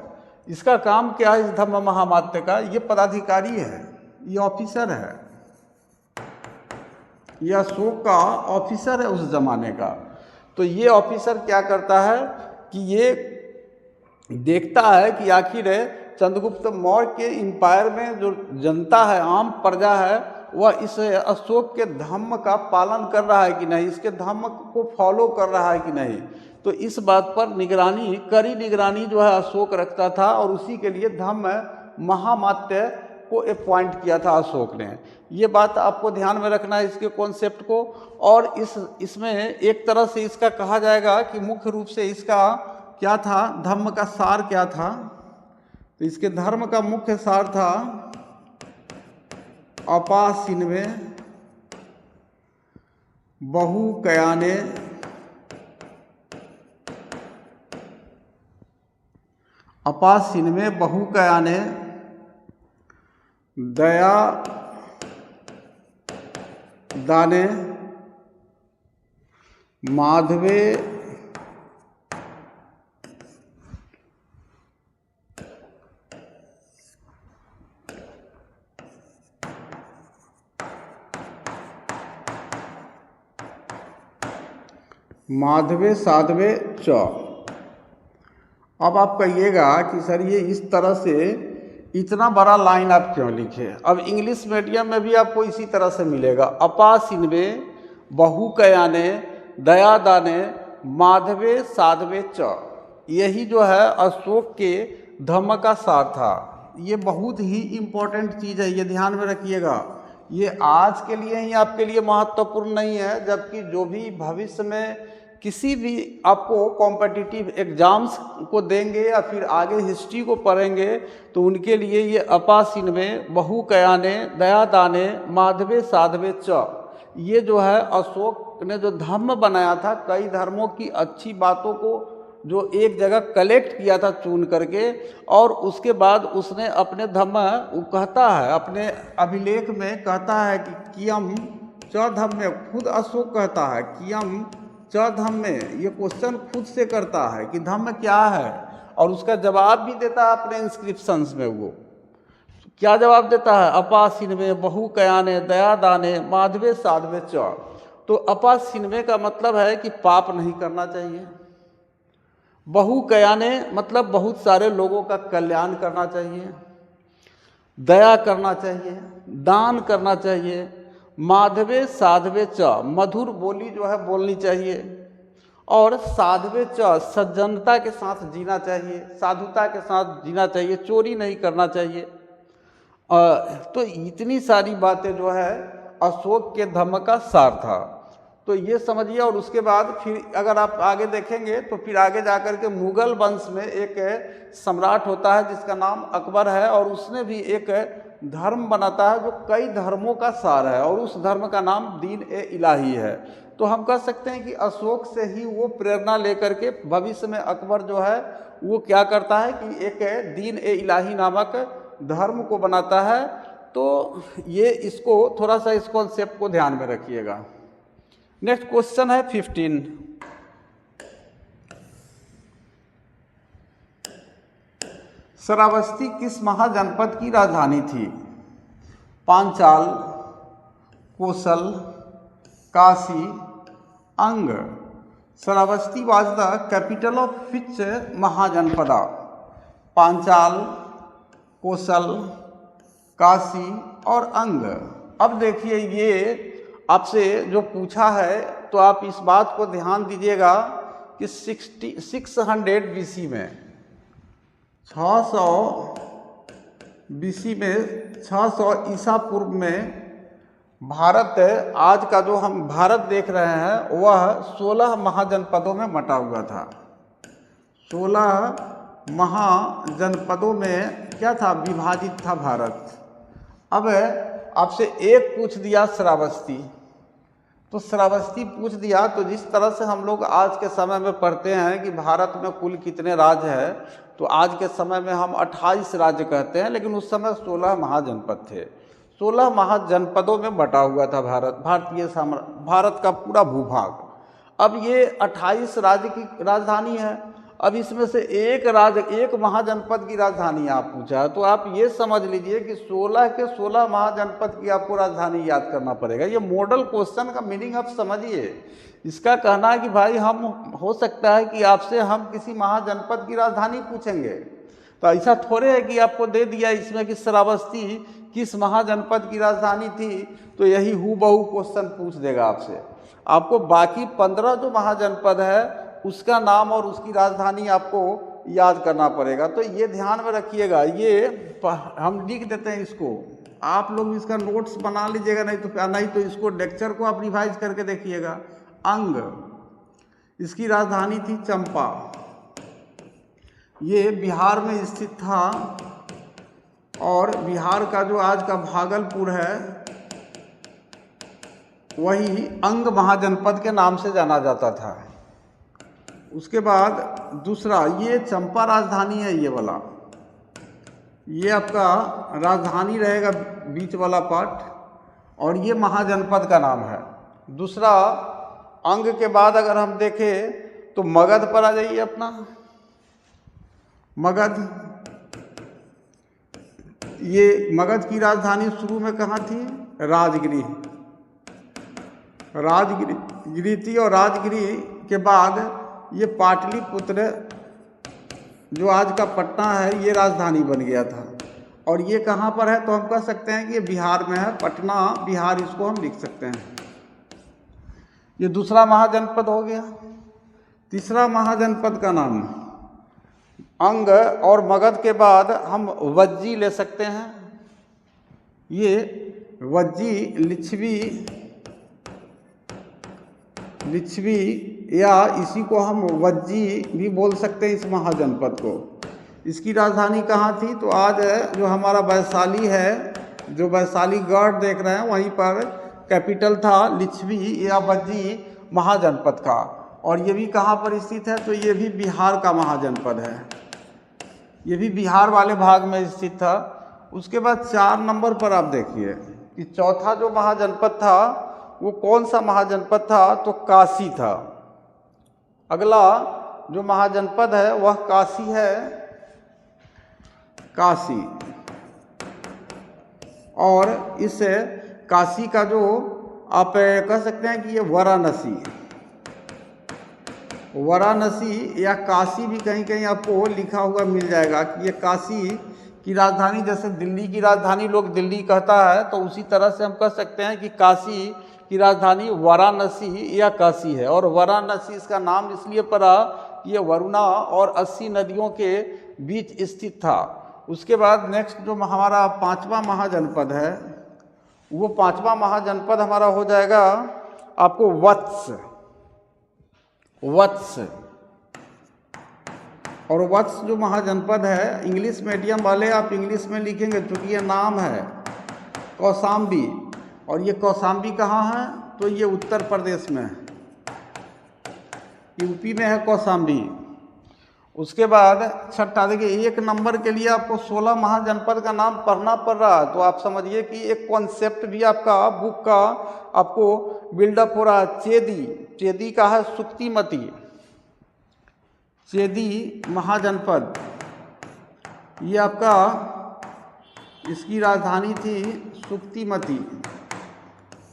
Speaker 1: इसका काम क्या है इस धम्म महामात्य का? ये पदाधिकारी है, ये ऑफिसर है, ये अशोक का ऑफिसर है उस जमाने का। तो ये ऑफिसर क्या करता है कि ये देखता है कि आखिर चंद्रगुप्त मौर्य के एम्पायर में जो जनता है, आम प्रजा है, वह इस अशोक के धम्म का पालन कर रहा है कि नहीं, इसके धम्म को फॉलो कर रहा है कि नहीं। तो इस बात पर कड़ी निगरानी जो है अशोक रखता था और उसी के लिए धम्म महामात्य को अपॉइंट किया था अशोक ने। ये बात आपको ध्यान में रखना है इसके कॉन्सेप्ट को। और इसमें एक तरह से इसका कहा जाएगा कि मुख्य रूप से इसका क्या था, धम्म का सार क्या था? तो इसके धर्म का मुख्य सार था अपासिन्वे बहुकयाने दया दाने माधवे साधवे च। अब आप कहिएगा कि सर ये इस तरह से इतना बड़ा लाइन आप क्यों लिखे? अब इंग्लिश मीडियम में भी आपको इसी तरह से मिलेगा, अपासिन्वे बहुकयाने दया दाने माधवे साधवे च। यही जो है अशोक के धम्म का सार था। ये बहुत ही इम्पोर्टेंट चीज़ है, ये ध्यान में रखिएगा। ये आज के लिए ही आपके लिए महत्वपूर्ण नहीं है, जबकि जो भी भविष्य में किसी भी आपको कॉम्पिटिटिव एग्जाम्स को देंगे या फिर आगे हिस्ट्री को पढ़ेंगे तो उनके लिए ये अपासिन्वे बहुकयाने दया दाने माधवे साधवे च, ये जो है अशोक ने जो धम्म बनाया था, कई धर्मों की अच्छी बातों को जो एक जगह कलेक्ट किया था चुन करके, और उसके बाद उसने अपने धम्म, वो कहता है अपने अभिलेख में कहता है कि कियम च धम्मे, खुद अशोक कहता है कियम च धम्मे। ये क्वेश्चन खुद से करता है कि धम्म क्या है, और उसका जवाब भी देता है अपने इंस्क्रिप्शंस में। वो क्या जवाब देता है? अपासिन्वे बहुकयाने दया दाने माधवे साधवे च। तो अपासिन्वे का मतलब है कि पाप नहीं करना चाहिए, बहुकयाने मतलब बहुत सारे लोगों का कल्याण करना चाहिए, दया करना चाहिए, दान करना चाहिए, माधवे साधवे च, मधुर बोली जो है बोलनी चाहिए, और साधवे च, सज्जनता के साथ जीना चाहिए, साधुता के साथ जीना चाहिए, चोरी नहीं करना चाहिए। तो इतनी सारी बातें जो है अशोक के धम्म का सार था। तो ये समझिए। और उसके बाद फिर अगर आप आगे देखेंगे तो फिर आगे जाकर के मुगल वंश में एक सम्राट होता है जिसका नाम अकबर है, और उसने भी एक धर्म बनाता है जो कई धर्मों का सार है, और उस धर्म का नाम दीन ए इलाही है। तो हम कह सकते हैं कि अशोक से ही वो प्रेरणा लेकर के भविष्य में अकबर जो है वो क्या करता है कि एक दीन ए इलाही नामक धर्म को बनाता है। तो ये इसको थोड़ा सा इस कॉन्सेप्ट को ध्यान में रखिएगा। नेक्स्ट क्वेश्चन है 15। श्रावस्ती किस महाजनपद की राजधानी थी? Panchal, Kosala, Kashi, Anga. Shravasti was the capital of which Mahajanapada? Panchala, Kosala, Kashi और अंग। अब देखिए ये आपसे जो पूछा है तो आप इस बात को ध्यान दीजिएगा कि 600 BC में 600 BC में 600 ईसा पूर्व में भारत, आज का जो हम भारत देख रहे हैं वह 16 महाजनपदों में बटा हुआ था। 16 महाजनपदों में क्या था? विभाजित था भारत। अब आपसे एक पूछ दिया श्रावस्ती, तो श्रावस्ती पूछ दिया तो जिस तरह से हम लोग आज के समय में पढ़ते हैं कि भारत में कुल कितने राज्य हैं, तो आज के समय में हम 28 राज्य कहते हैं, लेकिन उस समय 16 महाजनपद थे। 16 महाजनपदों में बटा हुआ था भारत का पूरा भूभाग। अब ये 28 राज्य की राजधानी है। अब इसमें से एक महाजनपद की राजधानी आप पूछा है, तो आप ये समझ लीजिए कि 16 के 16 महाजनपद की आपको राजधानी याद करना पड़ेगा। ये मॉडल क्वेश्चन का मीनिंग आप समझिए। इसका कहना है कि भाई हम, हो सकता है कि आपसे हम किसी महाजनपद की राजधानी पूछेंगे, तो ऐसा थोड़े है कि आपको दे दिया इसमें कि श्रावस्ती किस महाजनपद की राजधानी थी, तो यही हूबहू क्वेश्चन पूछ देगा आपसे। आपको बाकी 15 जो महाजनपद है उसका नाम और उसकी राजधानी आपको याद करना पड़ेगा। तो ये ध्यान में रखिएगा। ये हम लिख देते हैं इसको, आप लोग इसका नोट्स बना लीजिएगा, नहीं तो इसको लेक्चर को आप रिवाइज करके देखिएगा। अंग, इसकी राजधानी थी चंपा। ये बिहार में स्थित था, और बिहार का जो आज का भागलपुर है वही अंग महाजनपद के नाम से जाना जाता था। उसके बाद दूसरा, ये चंपा राजधानी है, ये वाला, ये आपका राजधानी रहेगा बीच वाला पार्ट, और ये महाजनपद का नाम है। दूसरा, अंग के बाद अगर हम देखें तो मगध पर आ जाइए अपना। मगध, ये मगध की राजधानी शुरू में कहाँ थी? राजगिरी थी, और राजगिरी के बाद ये पाटलिपुत्र जो आज का पटना है ये राजधानी बन गया था। और ये कहाँ पर है? तो हम कह सकते हैं कि ये बिहार में है, पटना बिहार, इसको हम लिख सकते हैं। ये दूसरा महाजनपद हो गया। तीसरा महाजनपद का नाम, अंग और मगध के बाद हम वज्जी ले सकते हैं। ये वज्जी, लिच्छवी या इसी को हम वज्जी भी बोल सकते हैं इस महाजनपद को। इसकी राजधानी कहाँ थी? तो आज जो हमारा वैशाली है, जो वैशाली गढ़ देख रहे हैं, वहीं पर कैपिटल था लिच्छवी या वज्जी महाजनपद का। और ये भी कहाँ पर स्थित है? तो ये भी बिहार का महाजनपद है, ये भी बिहार वाले भाग में स्थित था। उसके बाद 4 नंबर पर आप देखिए कि चौथा जो महाजनपद था वो कौन सा महाजनपद था? तो काशी था। अगला जो महाजनपद है वह काशी है, काशी। और इस काशी का जो आप कह सकते हैं कि ये वाराणसी या काशी भी कहीं कहीं आपको लिखा हुआ मिल जाएगा कि ये काशी की राजधानी, जैसे दिल्ली की राजधानी लोग दिल्ली कहता है, तो उसी तरह से हम कह सकते हैं कि काशी की राजधानी वाराणसी या काशी है। और वाराणसी इसका नाम इसलिए पड़ा कि ये वरुणा और 80 नदियों के बीच स्थित था। उसके बाद नेक्स्ट जो हमारा पांचवा महाजनपद है, वो पांचवा महाजनपद हमारा हो जाएगा आपको वत्स। और वत्स जो महाजनपद है, इंग्लिश मीडियम वाले आप इंग्लिश में लिखेंगे, क्योंकि ये नाम है कौशाम्बी। और ये कौशाम्बी कहाँ है? तो ये उत्तर प्रदेश में है, यूपी में है कौशाम्बी। उसके बाद छठा, देखिए 1 नंबर के लिए आपको 16 महाजनपद का नाम पढ़ना पड़ रहा है, तो आप समझिए कि एक कॉन्सेप्ट भी आपका बुक का आपको बिल्डअप हो रहा है। चेदी का है सुक्तिमती, चेदी महाजनपद, ये आपका इसकी राजधानी थी सुक्तिमती।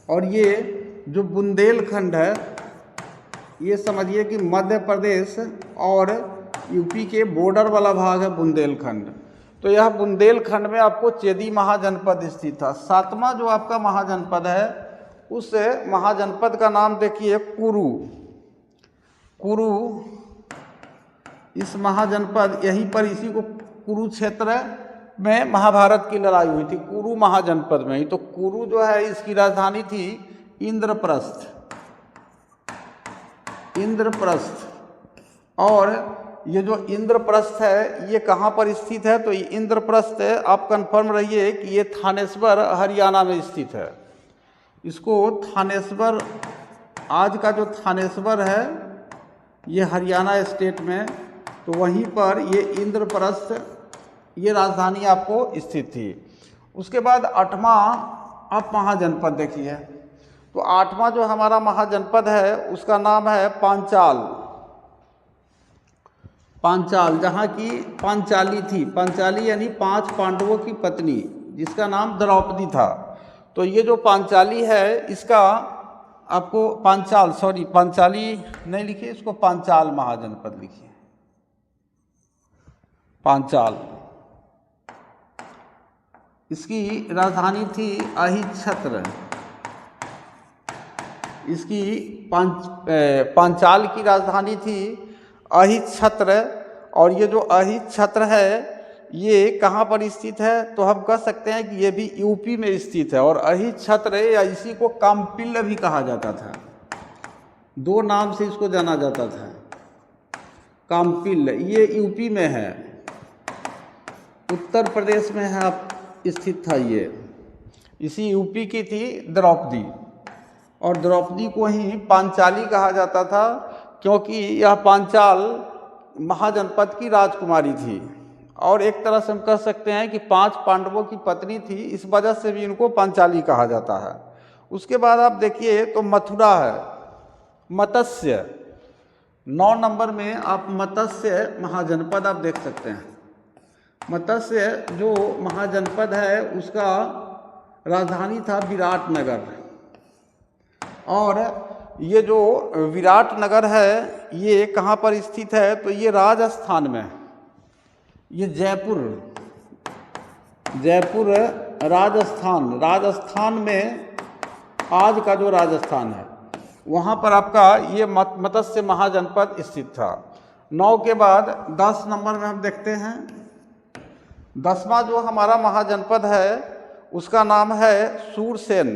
Speaker 1: और ये जो बुंदेलखंड है, ये समझिए कि मध्य प्रदेश और यूपी के बॉर्डर वाला भाग है बुंदेलखंड। तो यह बुंदेलखंड में आपको चेदी महाजनपद स्थित था। 7वां जो आपका महाजनपद है, उस महाजनपद का नाम देखिए कुरु। इस महाजनपद, यहीं पर इसी को कुरुक्षेत्र में महाभारत की लड़ाई हुई थी, कुरु महाजनपद में ही। तो कुरु जो है इसकी राजधानी थी इंद्रप्रस्थ। और ये जो इंद्रप्रस्थ है, ये कहाँ पर स्थित है? तो ये इंद्रप्रस्थ आप कंफर्म रहिए कि ये थानेश्वर हरियाणा में स्थित है। इसको थानेश्वर, आज का जो थानेश्वर है ये हरियाणा स्टेट में, तो वहीं पर ये इंद्रप्रस्थ ये राजधानी आपको स्थित थी। उसके बाद 8वां आप महाजनपद देखिए, तो 8वां जो हमारा महाजनपद है उसका नाम है पांचाल, जहाँ की पांचाली थी। पांचाली यानी 5 पांडवों की पत्नी, जिसका नाम द्रौपदी था। तो ये जो पांचाली है, इसका आपको पांचाली नहीं लिखिए, इसको पांचाल महाजनपद लिखिए, पांचाल। इसकी राजधानी थी अहिच्छत्र। इसकी पांचाल की राजधानी थी अहिच्छत्र। और ये जो अहिच्छत्र है, ये कहाँ पर स्थित है? तो हम कह सकते हैं कि ये भी यूपी में स्थित है। और अहिच्छत्र या इसी को काम्पिल्य भी कहा जाता था, 2 नाम से इसको जाना जाता था। काम्पिल्य ये यूपी में है, उत्तर प्रदेश में है आप स्थित था। ये इसी यूपी की थी द्रौपदी। और द्रौपदी को ही पांचाली कहा जाता था, क्योंकि यह पांचाल महाजनपद की राजकुमारी थी। और एक तरह से हम कह सकते हैं कि 5 पांडवों की पत्नी थी, इस वजह से भी इनको पांचाली कहा जाता है। उसके बाद आप देखिए तो मथुरा है, मत्स्य। 9 नंबर में आप मत्स्य महाजनपद आप देख सकते हैं। मत्स्य जो महाजनपद है, उसका राजधानी था विराटनगर। और ये जो विराटनगर है, ये कहाँ पर स्थित है? तो ये राजस्थान में, ये जयपुर राजस्थान में, आज का जो राजस्थान है, वहाँ पर आपका ये मत्स्य महाजनपद स्थित था। 9 के बाद 10 नंबर में हम देखते हैं, 10वां जो हमारा महाजनपद है उसका नाम है सूरसेन।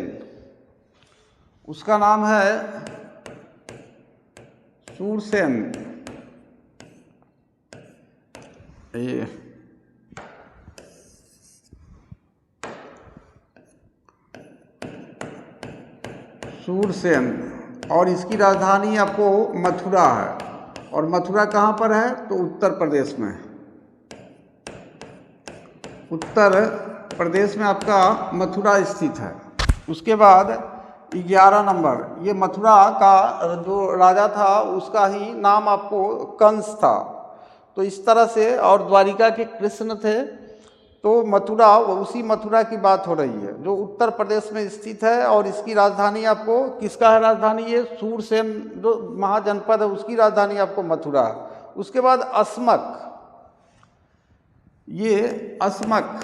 Speaker 1: उसका नाम है सूरसेन। ये सूरसेन, और इसकी राजधानी आपको मथुरा है। और मथुरा कहाँ पर है? तो उत्तर प्रदेश में। उत्तर प्रदेश में आपका मथुरा स्थित है। उसके बाद 11 नंबर, ये मथुरा का जो राजा था उसका ही नाम आपको कंस था। तो इस तरह से, और द्वारिका के कृष्ण थे, तो मथुरा, उसी मथुरा की बात हो रही है जो उत्तर प्रदेश में स्थित है। और इसकी राजधानी आपको, किसका है राजधानी? ये सूरसेन जो महाजनपद है उसकी राजधानी आपको मथुरा है। उसके बाद अस्मक, ये अस्मक,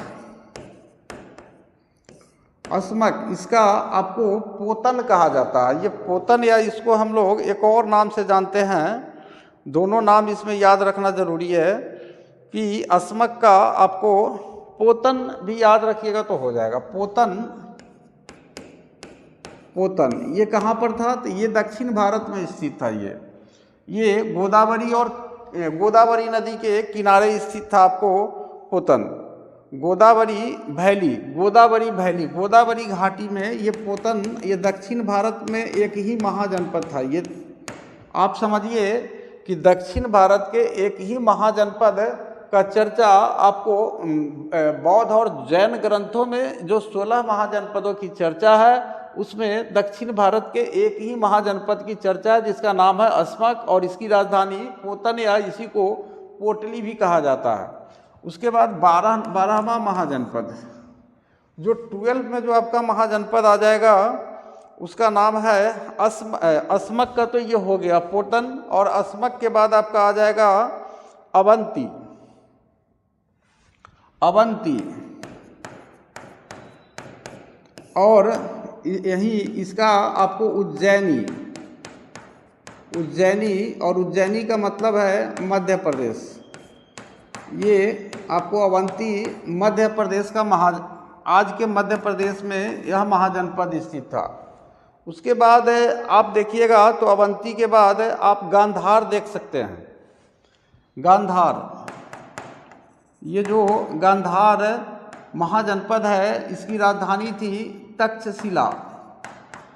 Speaker 1: अस्मक इसका आपको पोतन कहा जाता है। ये पोतन या इसको हम लोग एक और नाम से जानते हैं, दोनों नाम इसमें याद रखना ज़रूरी है कि अस्मक का आपको पोतन भी याद रखिएगा तो हो जाएगा। पोतन, पोतन ये कहाँ पर था? तो ये दक्षिण भारत में स्थित था। ये गोदावरी और गोदावरी नदी के किनारे स्थित था आपको पोतन। गोदावरी वैली, गोदावरी वैली, गोदावरी घाटी में ये पोतन, ये दक्षिण भारत में एक ही महाजनपद था। ये आप समझिए कि दक्षिण भारत के एक ही महाजनपद का चर्चा आपको बौद्ध और जैन ग्रंथों में जो 16 महाजनपदों की चर्चा है उसमें दक्षिण भारत के एक ही महाजनपद की चर्चा है जिसका नाम है अस्मक और इसकी राजधानी पोतन या इसी को पोटली भी कहा जाता है। उसके बाद 12वां महाजनपद, जो 12 में जो आपका महाजनपद आ जाएगा उसका नाम है अस्मक का, तो ये हो गया पोतन। और अस्मक के बाद आपका आ जाएगा अवंती, अवंती, और यही इसका आपको उज्जैनी, उज्जैनी, और उज्जैनी का मतलब है मध्य प्रदेश। ये आपको अवंती मध्य प्रदेश का आज के मध्य प्रदेश में यह महाजनपद स्थित था। उसके बाद आप देखिएगा तो अवंती के बाद आप गांधार देख सकते हैं। गांधार, ये जो गांधार महाजनपद है इसकी राजधानी थी तक्षशिला,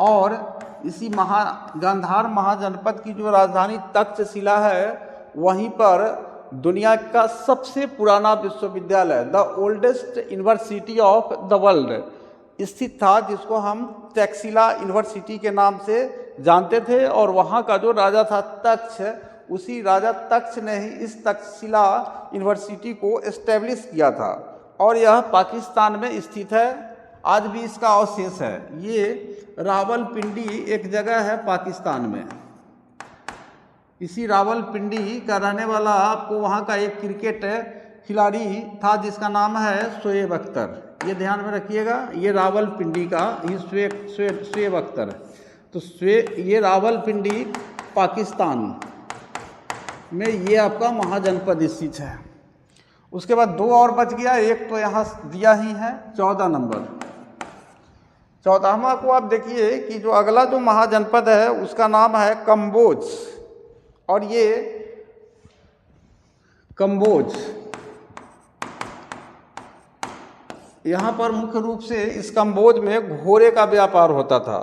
Speaker 1: और इसी गांधार महाजनपद की जो राजधानी तक्षशिला है वहीं पर दुनिया का सबसे पुराना विश्वविद्यालय, the oldest university of the world स्थित था, जिसको हम तक्षशिला यूनिवर्सिटी के नाम से जानते थे। और वहाँ का जो राजा था तक्ष, उसी राजा तक्ष ने ही इस तक्षशिला यूनिवर्सिटी को एस्टेब्लिश किया था और यह पाकिस्तान में स्थित है। आज भी इसका अवशेष है। ये रावलपिंडी एक जगह है पाकिस्तान में। इसी रावलपिंडी का रहने वाला आपको वहाँ का एक क्रिकेट खिलाड़ी था जिसका नाम है शोएब अख्तर। ये ध्यान में रखिएगा, ये रावलपिंडी का ही शोएब अख्तर। तो ये रावलपिंडी पाकिस्तान में ये आपका महाजनपद स्थित है। उसके बाद 2 और बच गया, एक तो यहाँ दिया ही है 14 नंबर। 14वां को आप देखिए कि जो अगला जो महाजनपद है उसका नाम है कंबोज, और ये कंबोज यहाँ पर मुख्य रूप से इस कंबोज में घोड़े का व्यापार होता था,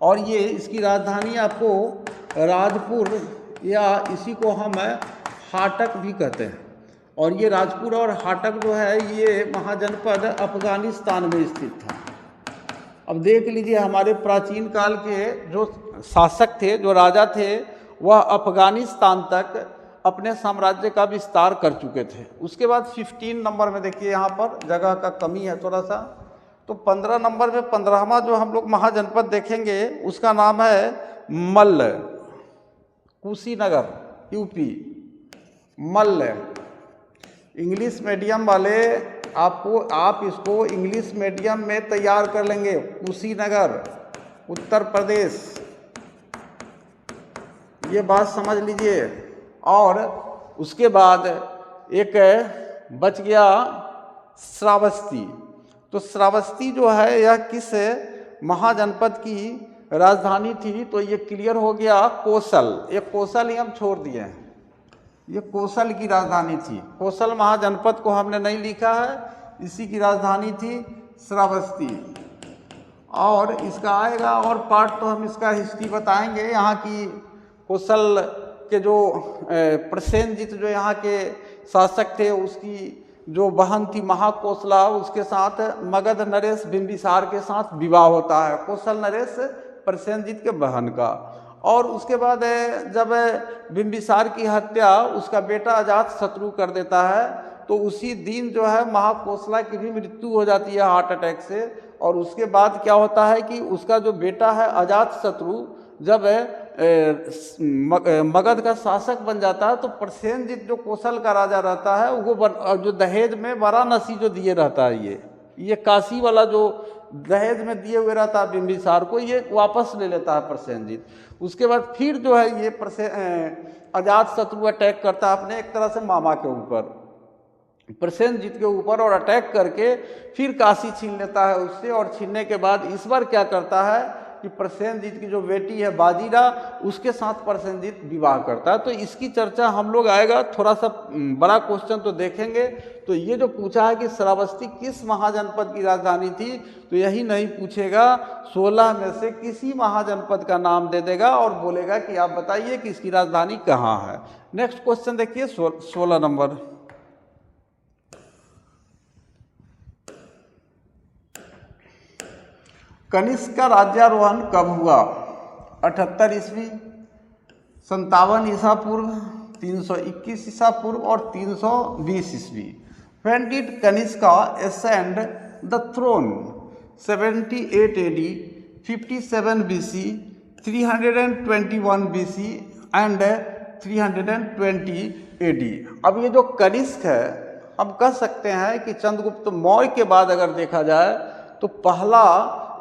Speaker 1: और ये इसकी राजधानी आपको राजपुर या इसी को हम हाटक भी कहते हैं। और ये राजपुर और हाटक जो है ये महाजनपद अफगानिस्तान में स्थित था। अब देख लीजिए हमारे प्राचीन काल के जो शासक थे, जो राजा थे, वह अफगानिस्तान तक अपने साम्राज्य का विस्तार कर चुके थे। उसके बाद 15 नंबर में देखिए यहाँ पर जगह का कमी है थोड़ा सा, तो 15 नंबर में 15वां जो हम लोग महाजनपद देखेंगे उसका नाम है मल्ल, कुशीनगर, यूपी। मल्ल, इंग्लिश मीडियम वाले आप इसको इंग्लिश मीडियम में तैयार कर लेंगे। कुशीनगर, उत्तर प्रदेश, ये बात समझ लीजिए। और उसके बाद एक बच गया श्रावस्ती। तो श्रावस्ती जो है यह किस महाजनपद की राजधानी थी? तो ये क्लियर हो गया कोसल। ये कोसल ही हम छोड़ दिए हैं, ये कोसल की राजधानी थी। कोसल महाजनपद को हमने नहीं लिखा है, इसी की राजधानी थी श्रावस्ती। और इसका आएगा और पार्ट तो हम इसका हिस्ट्री बताएंगे। यहाँ की कोसल के जो प्रसेनजीत जो यहाँ के शासक थे उसकी जो बहन थी महाकोसला, उसके साथ मगध नरेश बिंबिसार के साथ विवाह होता है, कोसल नरेश प्रसेनजीत के बहन का। और उसके बाद जब बिंबिसार की हत्या उसका बेटा अजातशत्रु कर देता है, तो उसी दिन जो है महाकोसला की भी मृत्यु हो जाती है हार्ट अटैक से। और उसके बाद क्या होता है कि उसका जो बेटा है अजातशत्रु जब मगध का शासक बन जाता है तो प्रसेनजीत जो कौशल का राजा रहता है वो जो दहेज में वाराणसी जो दिए रहता है, ये काशी वाला जो दहेज में दिए हुए रहता है बिंबिसार को, ये वापस ले लेता है प्रसेनजीत। उसके बाद फिर जो है ये अजातशत्रु अटैक करता है अपने एक तरह से मामा के ऊपर, प्रसेनजीत के ऊपर, और अटैक करके फिर काशी छीन लेता है उससे। और छीनने के बाद इस बार क्या करता है कि प्रसेनजीत की जो बेटी है बाजीरा, उसके साथ प्रसेनजीत विवाह करता है। तो इसकी चर्चा हम लोग आएगा, थोड़ा सा बड़ा क्वेश्चन तो देखेंगे। तो ये जो पूछा है कि श्रावस्ती किस महाजनपद की राजधानी थी, तो यही नहीं पूछेगा, 16 में से किसी महाजनपद का नाम दे देगा और बोलेगा कि आप बताइए कि इसकी राजधानी कहाँ है। नेक्स्ट क्वेश्चन देखिए 16 नंबर। कनिष्क का राज्यारोहण कब हुआ? 78 ईस्वी, 57 ईसा पूर्व, 321 ईसा पूर्व और 320 ईस्वी। When did Kanishka ascend the throne? 78 AD, 57 BC, 321 BC and 320 AD। अब ये जो कनिष्क है, हम कह सकते हैं कि चंद्रगुप्त मौर्य के बाद अगर देखा जाए तो पहला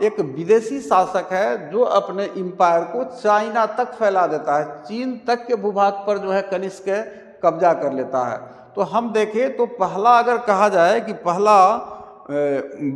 Speaker 1: एक विदेशी शासक है जो अपने एम्पायर को चाइना तक फैला देता है, चीन तक के भूभाग पर जो है कनिष्क कब्जा कर लेता है। तो हम देखें तो पहला अगर कहा जाए कि पहला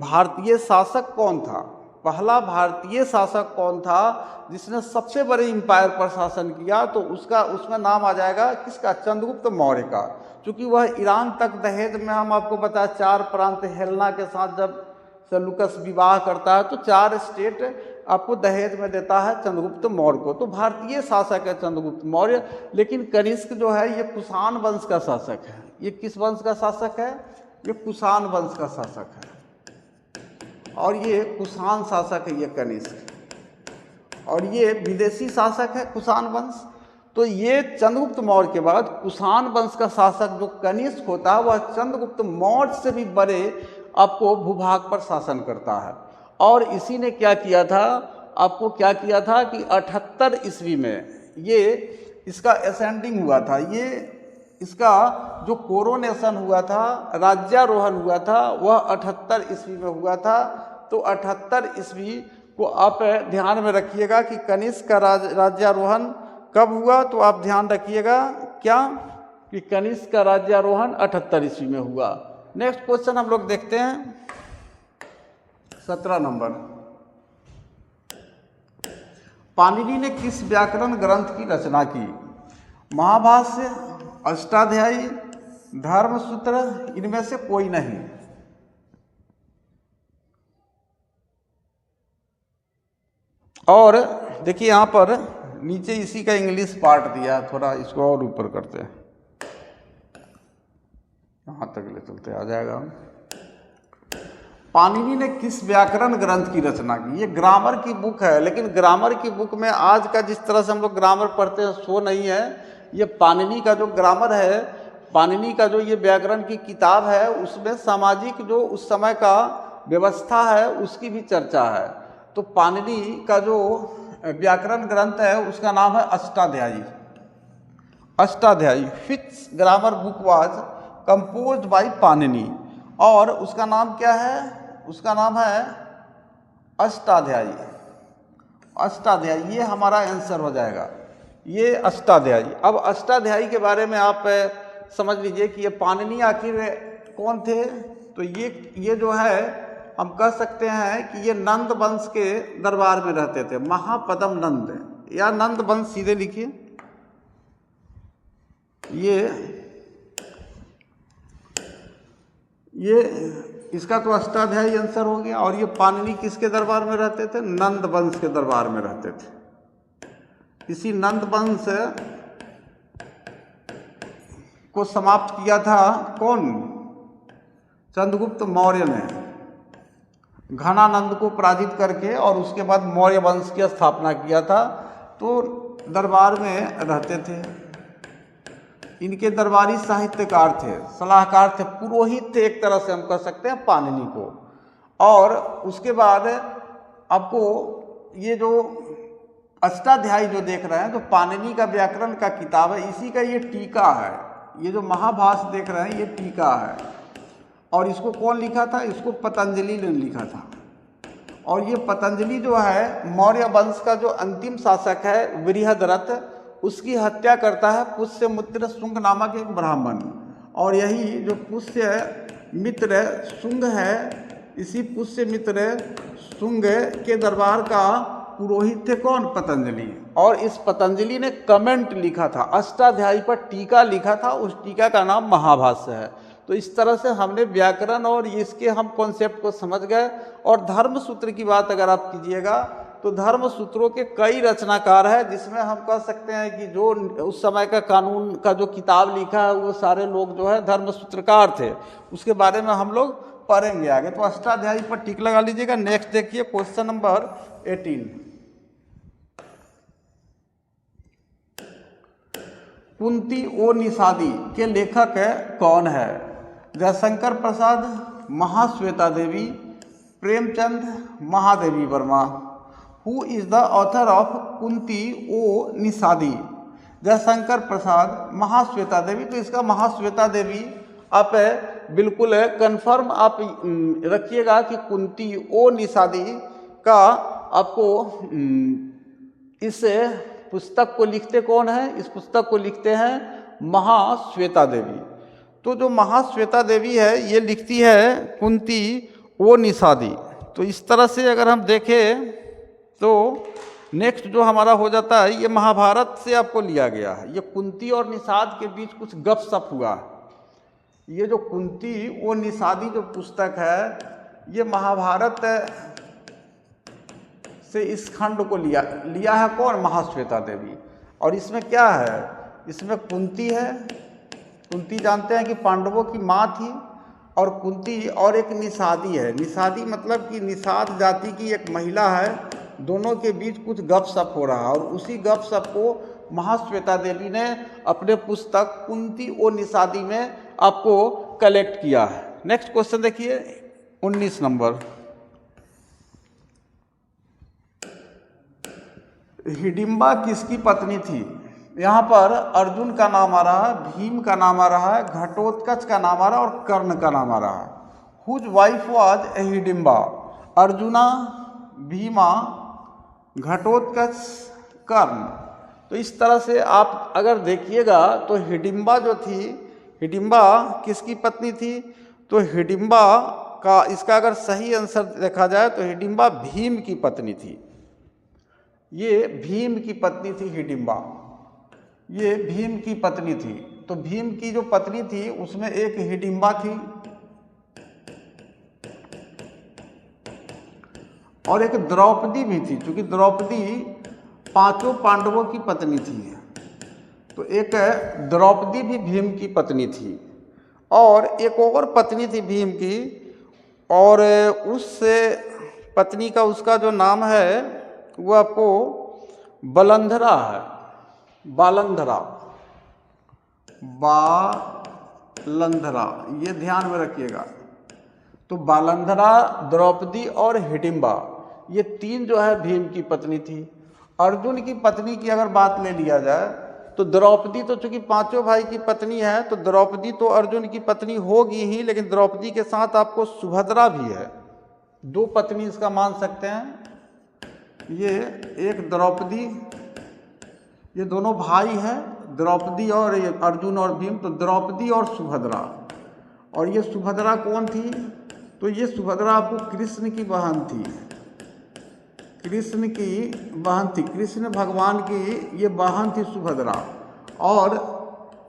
Speaker 1: भारतीय शासक कौन था, पहला भारतीय शासक कौन था जिसने सबसे बड़े एम्पायर पर शासन किया, तो उसमें नाम आ जाएगा किसका? चंद्रगुप्त मौर्य का। क्योंकि वह ईरान तक दहेज में, हम आपको बताया 4 प्रांत हेलना के साथ जब सेल्यूकस विवाह करता है तो 4 स्टेट आपको दहेज में देता है चंद्रगुप्त मौर्य को। तो भारतीय शासक है चंद्रगुप्त मौर्य। लेकिन कनिष्क जो है ये कुषाण वंश का शासक है। ये किस वंश का शासक है? ये कुषाण वंश का शासक है, और ये कुषाण शासक है ये कनिष्क, और ये विदेशी शासक है कुषाण वंश। तो ये चंद्रगुप्त मौर्य के बाद कुषाण वंश का शासक जो कनिष्क होता है वह चंद्रगुप्त मौर्य से भी बड़े आपको भूभाग पर शासन करता है। और इसी ने क्या किया था, आपको क्या किया था कि 78 ईस्वी में ये इसका असेंडिंग हुआ था, ये इसका जो कोरोनेशन हुआ था, राज्यारोहण हुआ था, वह 78 ईस्वी में हुआ था। तो 78 ईस्वी को आप ध्यान में रखिएगा कि कनिष्क का राज्यारोहण कब हुआ। तो आप ध्यान रखिएगा क्या कि कनिष्क का राज्यारोहण 78 ईस्वी में हुआ। नेक्स्ट क्वेश्चन हम लोग देखते हैं 17 नंबर। पाणिनि ने किस व्याकरण ग्रंथ की रचना की? महाभाष्य, अष्टाध्यायी, धर्मसूत्र, इनमें से कोई नहीं। और देखिए यहाँ पर नीचे इसी का इंग्लिश पार्ट दिया है, थोड़ा इसको और ऊपर करते हैं, यहाँ तक ले चलते आ जाएगा। पाणिनि ने किस व्याकरण ग्रंथ की रचना की? ये ग्रामर की बुक है, लेकिन ग्रामर की बुक में आज का जिस तरह से हम लोग ग्रामर पढ़ते हैं सो नहीं है। ये पाणिनि का जो ग्रामर है, पाणिनि का जो ये व्याकरण की किताब है, उसमें सामाजिक जो उस समय का व्यवस्था है उसकी भी चर्चा है। तो पाणिनि का जो व्याकरण ग्रंथ है उसका नाम है Ashtadhyayi. Ashtadhyayi fifth grammar book was composed bye Panini, और उसका नाम क्या है? उसका नाम है अष्टाध्यायी। अष्टाध्यायी ये हमारा आंसर हो जाएगा, ये अष्टाध्यायी। अब अष्टाध्यायी के बारे में आप समझ लीजिए कि ये पाणिनि आखिर कौन थे। तो ये जो है हम कह सकते हैं कि ये नंद वंश के दरबार में रहते थे, महापद्म नंद या नंद वंश सीधे लिखिए। ये इसका तो अष्टाध्यायी आंसर हो गया। और ये पाणिनि किसके दरबार में रहते थे? नंद वंश के दरबार में रहते थे। इसी नंद वंश को समाप्त किया था कौन? चंद्रगुप्त मौर्य ने घनानंद को पराजित करके, और उसके बाद मौर्य वंश की स्थापना किया था। तो दरबार में रहते थे। इनके दरबारी साहित्यकार थे, सलाहकार थे, पुरोहित थे, एक तरह से हम कह सकते हैं पाणिनि को। और उसके बाद आपको ये जो अष्टाध्यायी जो देख रहे हैं तो पाणिनि का व्याकरण का किताब है, इसी का ये टीका है। ये जो महाभाष्य देख रहे हैं ये टीका है, और इसको कौन लिखा था? इसको पतंजलि ने लिखा था। और ये पतंजलि जो है मौर्य वंश का जो अंतिम शासक है बृहद्रथ, उसकी हत्या करता है पुष्यमित्र शुंग नामक एक ब्राह्मण। और यही जो पुष्यमित्र शुंग है, इसी पुष्यमित्र शुंग के दरबार का पुरोहित थे कौन? पतंजलि। और इस पतंजलि ने कमेंट लिखा था, अष्टाध्यायी पर टीका लिखा था, उस टीका का नाम महाभाष्य है। तो इस तरह से हमने व्याकरण और इसके हम कॉन्सेप्ट को समझ गए। और धर्म सूत्र की बात अगर आप कीजिएगा तो धर्म सूत्रों के कई रचनाकार हैं, जिसमें हम कह सकते हैं कि जो उस समय का कानून का जो किताब लिखा है वो सारे लोग जो है धर्म सूत्रकार थे। उसके बारे में हम लोग पढ़ेंगे आगे। तो अष्टाध्यायी पर टिक लगा लीजिएगा। नेक्स्ट देखिए क्वेश्चन नंबर 18। कुंती ओ निषादी के लेखक कौन है? Jaishankar Prasad, Mahasweta Devi, Premchand, Mahadevi Varma. Who is the author of Kunti O Nishadi? Jaishankar Prasad, Mahasweta Devi. तो इसका महाश्वेता देवी आप बिल्कुल कंफर्म आप रखिएगा कि कुंती ओ निषादी का आपको इस पुस्तक को लिखते कौन है? इस पुस्तक को लिखते हैं महाश्वेता देवी। तो जो महाश्वेता देवी है ये लिखती है कुंती ओ निषादी। तो इस तरह से अगर हम देखें तो नेक्स्ट जो हमारा हो जाता है ये महाभारत से आपको लिया गया है। ये कुंती और निषाद के बीच कुछ गपशप हुआ। ये जो कुंती ओ निषादी जो पुस्तक है ये महाभारत से इस खंड को लिया है कौन? महाश्वेता देवी। और इसमें क्या है? इसमें कुंती है। कुंती जानते हैं कि पांडवों की माँ थी। और कुंती और एक निषादी है। निषादी मतलब कि निषाद जाति की एक महिला है। दोनों के बीच कुछ गपशप हो रहा है और उसी गपशप को महाश्वेता देवी ने अपने पुस्तक कुंती ओ निषादी में आपको कलेक्ट किया है। नेक्स्ट क्वेश्चन देखिए 19 नंबर। हिडिंबा किसकी पत्नी थी? यहाँ पर अर्जुन का नाम आ रहा है, भीम का नाम आ रहा है, घटोत्कच का नाम आ रहा है और कर्ण का नाम आ रहा है। Whose wife was a Hidimba? Arjuna, Bhima, Ghatotkacha, Karna. तो इस तरह से आप अगर देखिएगा तो हिडिंबा जो थी, हिडिंबा किसकी पत्नी थी? तो हिडिंबा का इसका अगर सही आंसर देखा जाए तो हिडिंबा भीम की पत्नी थी। ये भीम की पत्नी थी हिडिंबा, ये भीम की पत्नी थी। तो भीम की जो पत्नी थी उसमें एक हिडिंबा थी और एक द्रौपदी भी थी। क्योंकि द्रौपदी पांचों पांडवों की पत्नी थी, तो एक द्रौपदी भी भीम की पत्नी थी। और एक और पत्नी थी भीम की, और उस पत्नी का उसका जो नाम है वो आपको बलंधरा है। बालंधरा, बालंधरा, ये ध्यान में रखिएगा। तो बालंधरा, द्रौपदी और हिडिंबा ये तीन जो है भीम की पत्नी थी। अर्जुन की पत्नी की अगर बात ले लिया जाए तो द्रौपदी तो चूंकि पांचों भाई की पत्नी है तो द्रौपदी तो अर्जुन की पत्नी होगी ही, लेकिन द्रौपदी के साथ आपको सुभद्रा भी है। दो पत्नी इसका मान सकते हैं। ये एक द्रौपदी, ये दोनों भाई हैं, द्रौपदी और ये अर्जुन और भीम। तो द्रौपदी और सुभद्रा। और ये सुभद्रा कौन थी? तो ये सुभद्रा आपको कृष्ण की बहन थी। कृष्ण की बहन थी, कृष्ण भगवान की ये बहन थी सुभद्रा। और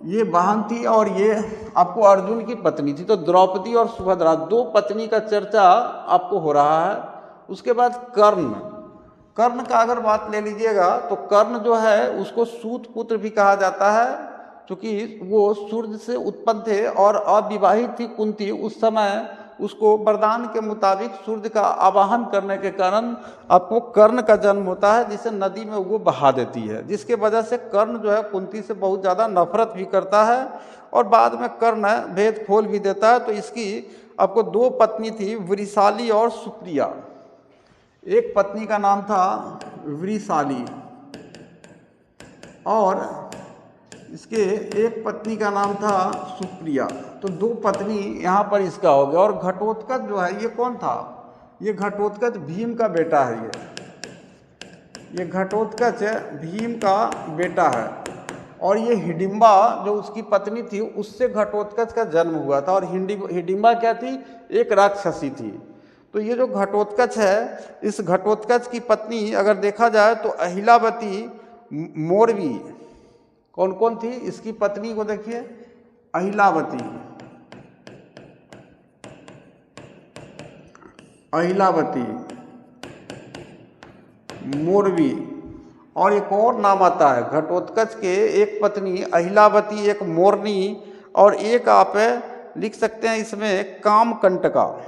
Speaker 1: ये बहन थी और ये आपको अर्जुन की पत्नी थी। तो द्रौपदी और सुभद्रा दो पत्नी का चर्चा आपको हो रहा है। उसके बाद कर्ण, कर्ण का अगर बात ले लीजिएगा तो कर्ण जो है उसको सूत पुत्र भी कहा जाता है, क्योंकि वो सूर्य से उत्पन्न थे और अविवाहित थी कुंती। उस समय उसको वरदान के मुताबिक सूर्य का आवाहन करने के कारण आपको कर्ण का जन्म होता है, जिसे नदी में वो बहा देती है, जिसके वजह से कर्ण जो है कुंती से बहुत ज़्यादा नफरत भी करता है और बाद में कर्ण भेद खोल भी देता है। तो इसकी आपको दो पत्नी थी, वृषाली और सुप्रिया। एक पत्नी का नाम था वृषाली और इसके एक पत्नी का नाम था सुप्रिया। तो 2 पत्नी यहाँ पर इसका हो गया। और घटोत्कच जो है ये कौन था? ये घटोत्कच भीम का बेटा है। ये घटोत्कच भीम का बेटा है। और ये हिडिंबा जो उसकी पत्नी थी उससे घटोत्कच का जन्म हुआ था। और हिडिंबा क्या थी? एक राक्षसी थी। तो ये जो घटोत्कच है, इस घटोत्कच की पत्नी अगर देखा जाए तो अहिलावती, मोरवी, कौन कौन थी इसकी पत्नी को देखिए? अहिलावती, मोरवी, और एक और नाम आता है घटोत्कच के। एक पत्नी अहिलावती, एक मोरनी, और एक आप लिख सकते हैं इसमें कामकंटका।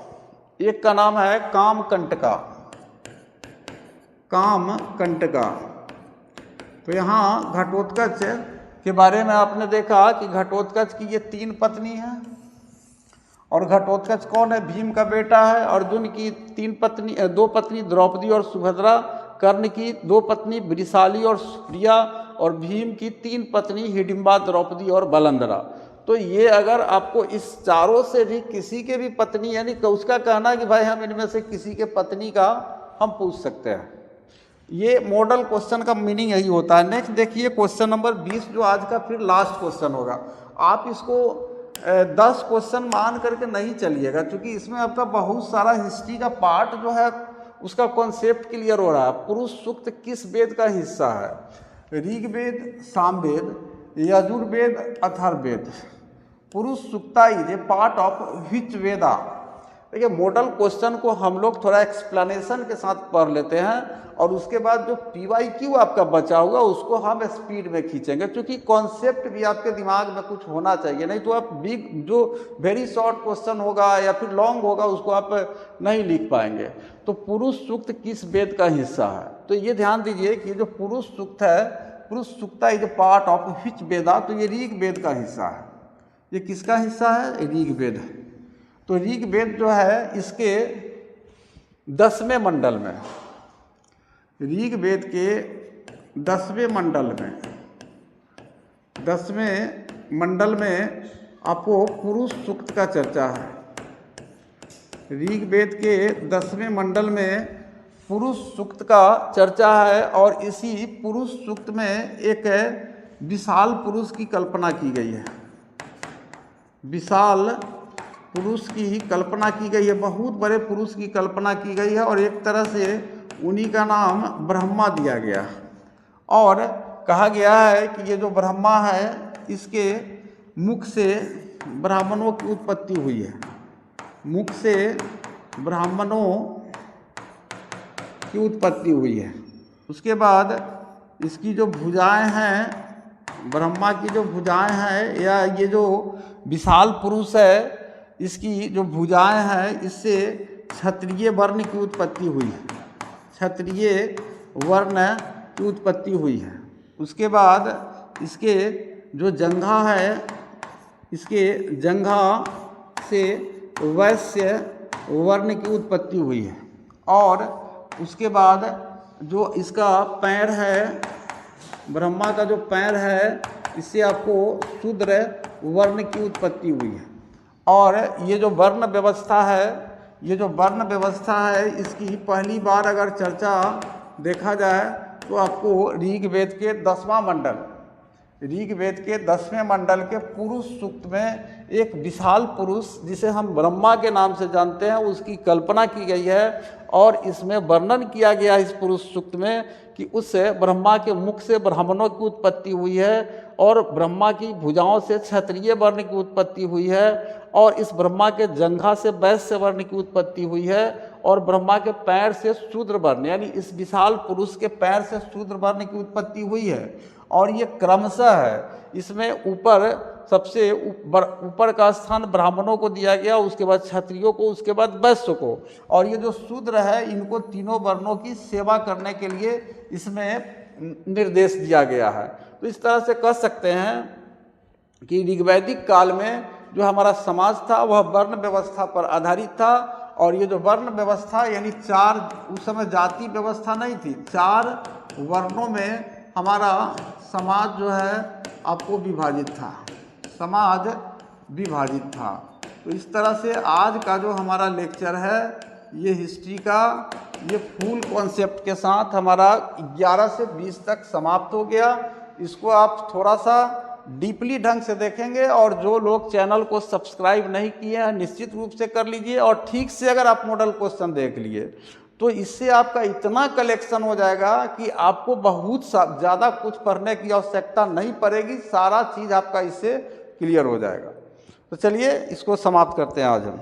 Speaker 1: एक का नाम है कामकंटका। तो यहाँ घटोत्कच के बारे में आपने देखा कि घटोत्कच की ये 3 पत्नी हैं। और घटोत्कच कौन है? भीम का बेटा है। अर्जुन की 2 पत्नी द्रौपदी और सुभद्रा, कर्ण की 2 पत्नी वृषाली और सुप्रिया, और भीम की 3 पत्नी हिडिंबा, द्रौपदी और बलंदरा। तो ये अगर आपको इस चारों से भी किसी के भी पत्नी, यानी उसका कहना कि भाई हम इनमें से किसी के पत्नी का हम पूछ सकते हैं। ये मॉडल क्वेश्चन का मीनिंग यही होता है। नेक्स्ट देखिए क्वेश्चन नंबर 20, जो आज का फिर लास्ट क्वेश्चन होगा। आप इसको 10 क्वेश्चन मान करके नहीं चलिएगा, क्योंकि इसमें आपका बहुत सारा हिस्ट्री का पार्ट जो है उसका कॉन्सेप्ट क्लियर हो रहा है। पुरुष सूक्त किस वेद का हिस्सा है? Rigveda, Samaveda, Yajurveda, Atharvaveda. Purusha Sukta is a part of which Veda? देखिए मॉडल क्वेश्चन को हम लोग थोड़ा एक्सप्लेनेशन के साथ पढ़ लेते हैं, और उसके बाद जो PYQ आपका बचा हुआ उसको हम स्पीड में खींचेंगे, क्योंकि कॉन्सेप्ट भी आपके दिमाग में कुछ होना चाहिए। नहीं तो आप बिग जो वेरी शॉर्ट क्वेश्चन होगा या फिर लॉन्ग होगा उसको आप नहीं लिख पाएंगे। तो पुरुष सूक्त किस वेद का हिस्सा है? तो ये ध्यान दीजिए कि जो पुरुष सूक्त है, पुरुष Sukta is part of which वेदा? तो ये ऋग्वेद का हिस्सा है। ये किसका हिस्सा है? ऋग्वेद। तो ऋग्वेद जो है इसके 10वें मंडल में, ऋग्वेद के 10वें मंडल में आपको पुरुष सूक्त का चर्चा है। ऋग्वेद के 10वें मंडल में पुरुष सूक्त का चर्चा है। और इसी पुरुष सूक्त में एक विशाल पुरुष की कल्पना की गई है। विशाल पुरुष की कल्पना की गई है, बहुत बड़े पुरुष की कल्पना की गई है। और एक तरह से उन्हीं का नाम ब्रह्मा दिया गया। और कहा गया है कि ये जो ब्रह्मा है इसके मुख से ब्राह्मणों की उत्पत्ति हुई है। मुख से ब्राह्मणों की उत्पत्ति हुई है। उसके बाद इसकी जो भुजाएं हैं, ब्रह्मा की जो भुजाएं हैं, या ये जो विशाल पुरुष है इसकी जो भुजाएं हैं, इससे क्षत्रिय वर्ण की उत्पत्ति हुई है। क्षत्रिय वर्ण की उत्पत्ति हुई है। उसके बाद इसके जो जंघा है, इसके जंघा से वैश्य वर्ण की उत्पत्ति हुई है। और उसके बाद जो इसका पैर है, ब्रह्मा का जो पैर है, इससे आपको शूद्र वर्ण की उत्पत्ति हुई है। और ये जो वर्ण व्यवस्था है, इसकी पहली बार अगर चर्चा देखा जाए तो आपको ऋग्वेद के 10वां मंडल, ऋग्वेद के 10वें मंडल के पुरुष सूक्त में एक विशाल पुरुष जिसे हम ब्रह्मा के नाम से जानते हैं उसकी कल्पना की गई है। और इसमें वर्णन किया गया इस पुरुष सूक्त में कि उस ब्रह्मा के मुख से ब्राह्मणों की उत्पत्ति हुई है, और ब्रह्मा की भुजाओं से क्षत्रिय वर्ण की उत्पत्ति हुई है, और इस ब्रह्मा के जंघा से वैश्य वर्ण की उत्पत्ति हुई है, और ब्रह्मा के पैर से शूद्र वर्ण, यानी इस विशाल पुरुष के पैर से शूद्र वर्ण की उत्पत्ति हुई है। और ये क्रमशः है, इसमें ऊपर सबसे ऊपर का स्थान ब्राह्मणों को दिया गया, उसके बाद क्षत्रियों को, उसके बाद वैश्य को। और ये जो शूद्र है इनको तीनों वर्णों की सेवा करने के लिए इसमें निर्देश दिया गया है। तो इस तरह से कह सकते हैं कि ऋग्वैदिक काल में जो हमारा समाज था वह वर्ण व्यवस्था पर आधारित था। और ये जो वर्ण व्यवस्था यानी 4, उस समय जाति व्यवस्था नहीं थी, 4 वर्णों में हमारा समाज जो है आपको विभाजित था, समाज विभाजित था। तो इस तरह से आज का जो हमारा लेक्चर है ये हिस्ट्री का ये फुल कॉन्सेप्ट के साथ हमारा 11 से 20 तक समाप्त हो गया। इसको आप थोड़ा सा डीपली ढंग से देखेंगे और जो लोग चैनल को सब्सक्राइब नहीं किए हैं निश्चित रूप से कर लीजिए, और ठीक से अगर आप मॉडल क्वेश्चन देख लिए तो इससे आपका इतना कलेक्शन हो जाएगा कि आपको बहुत ज़्यादा कुछ पढ़ने की आवश्यकता नहीं पड़ेगी, सारा चीज़ आपका इससे क्लियर हो जाएगा। तो चलिए इसको समाप्त करते हैं आज हम।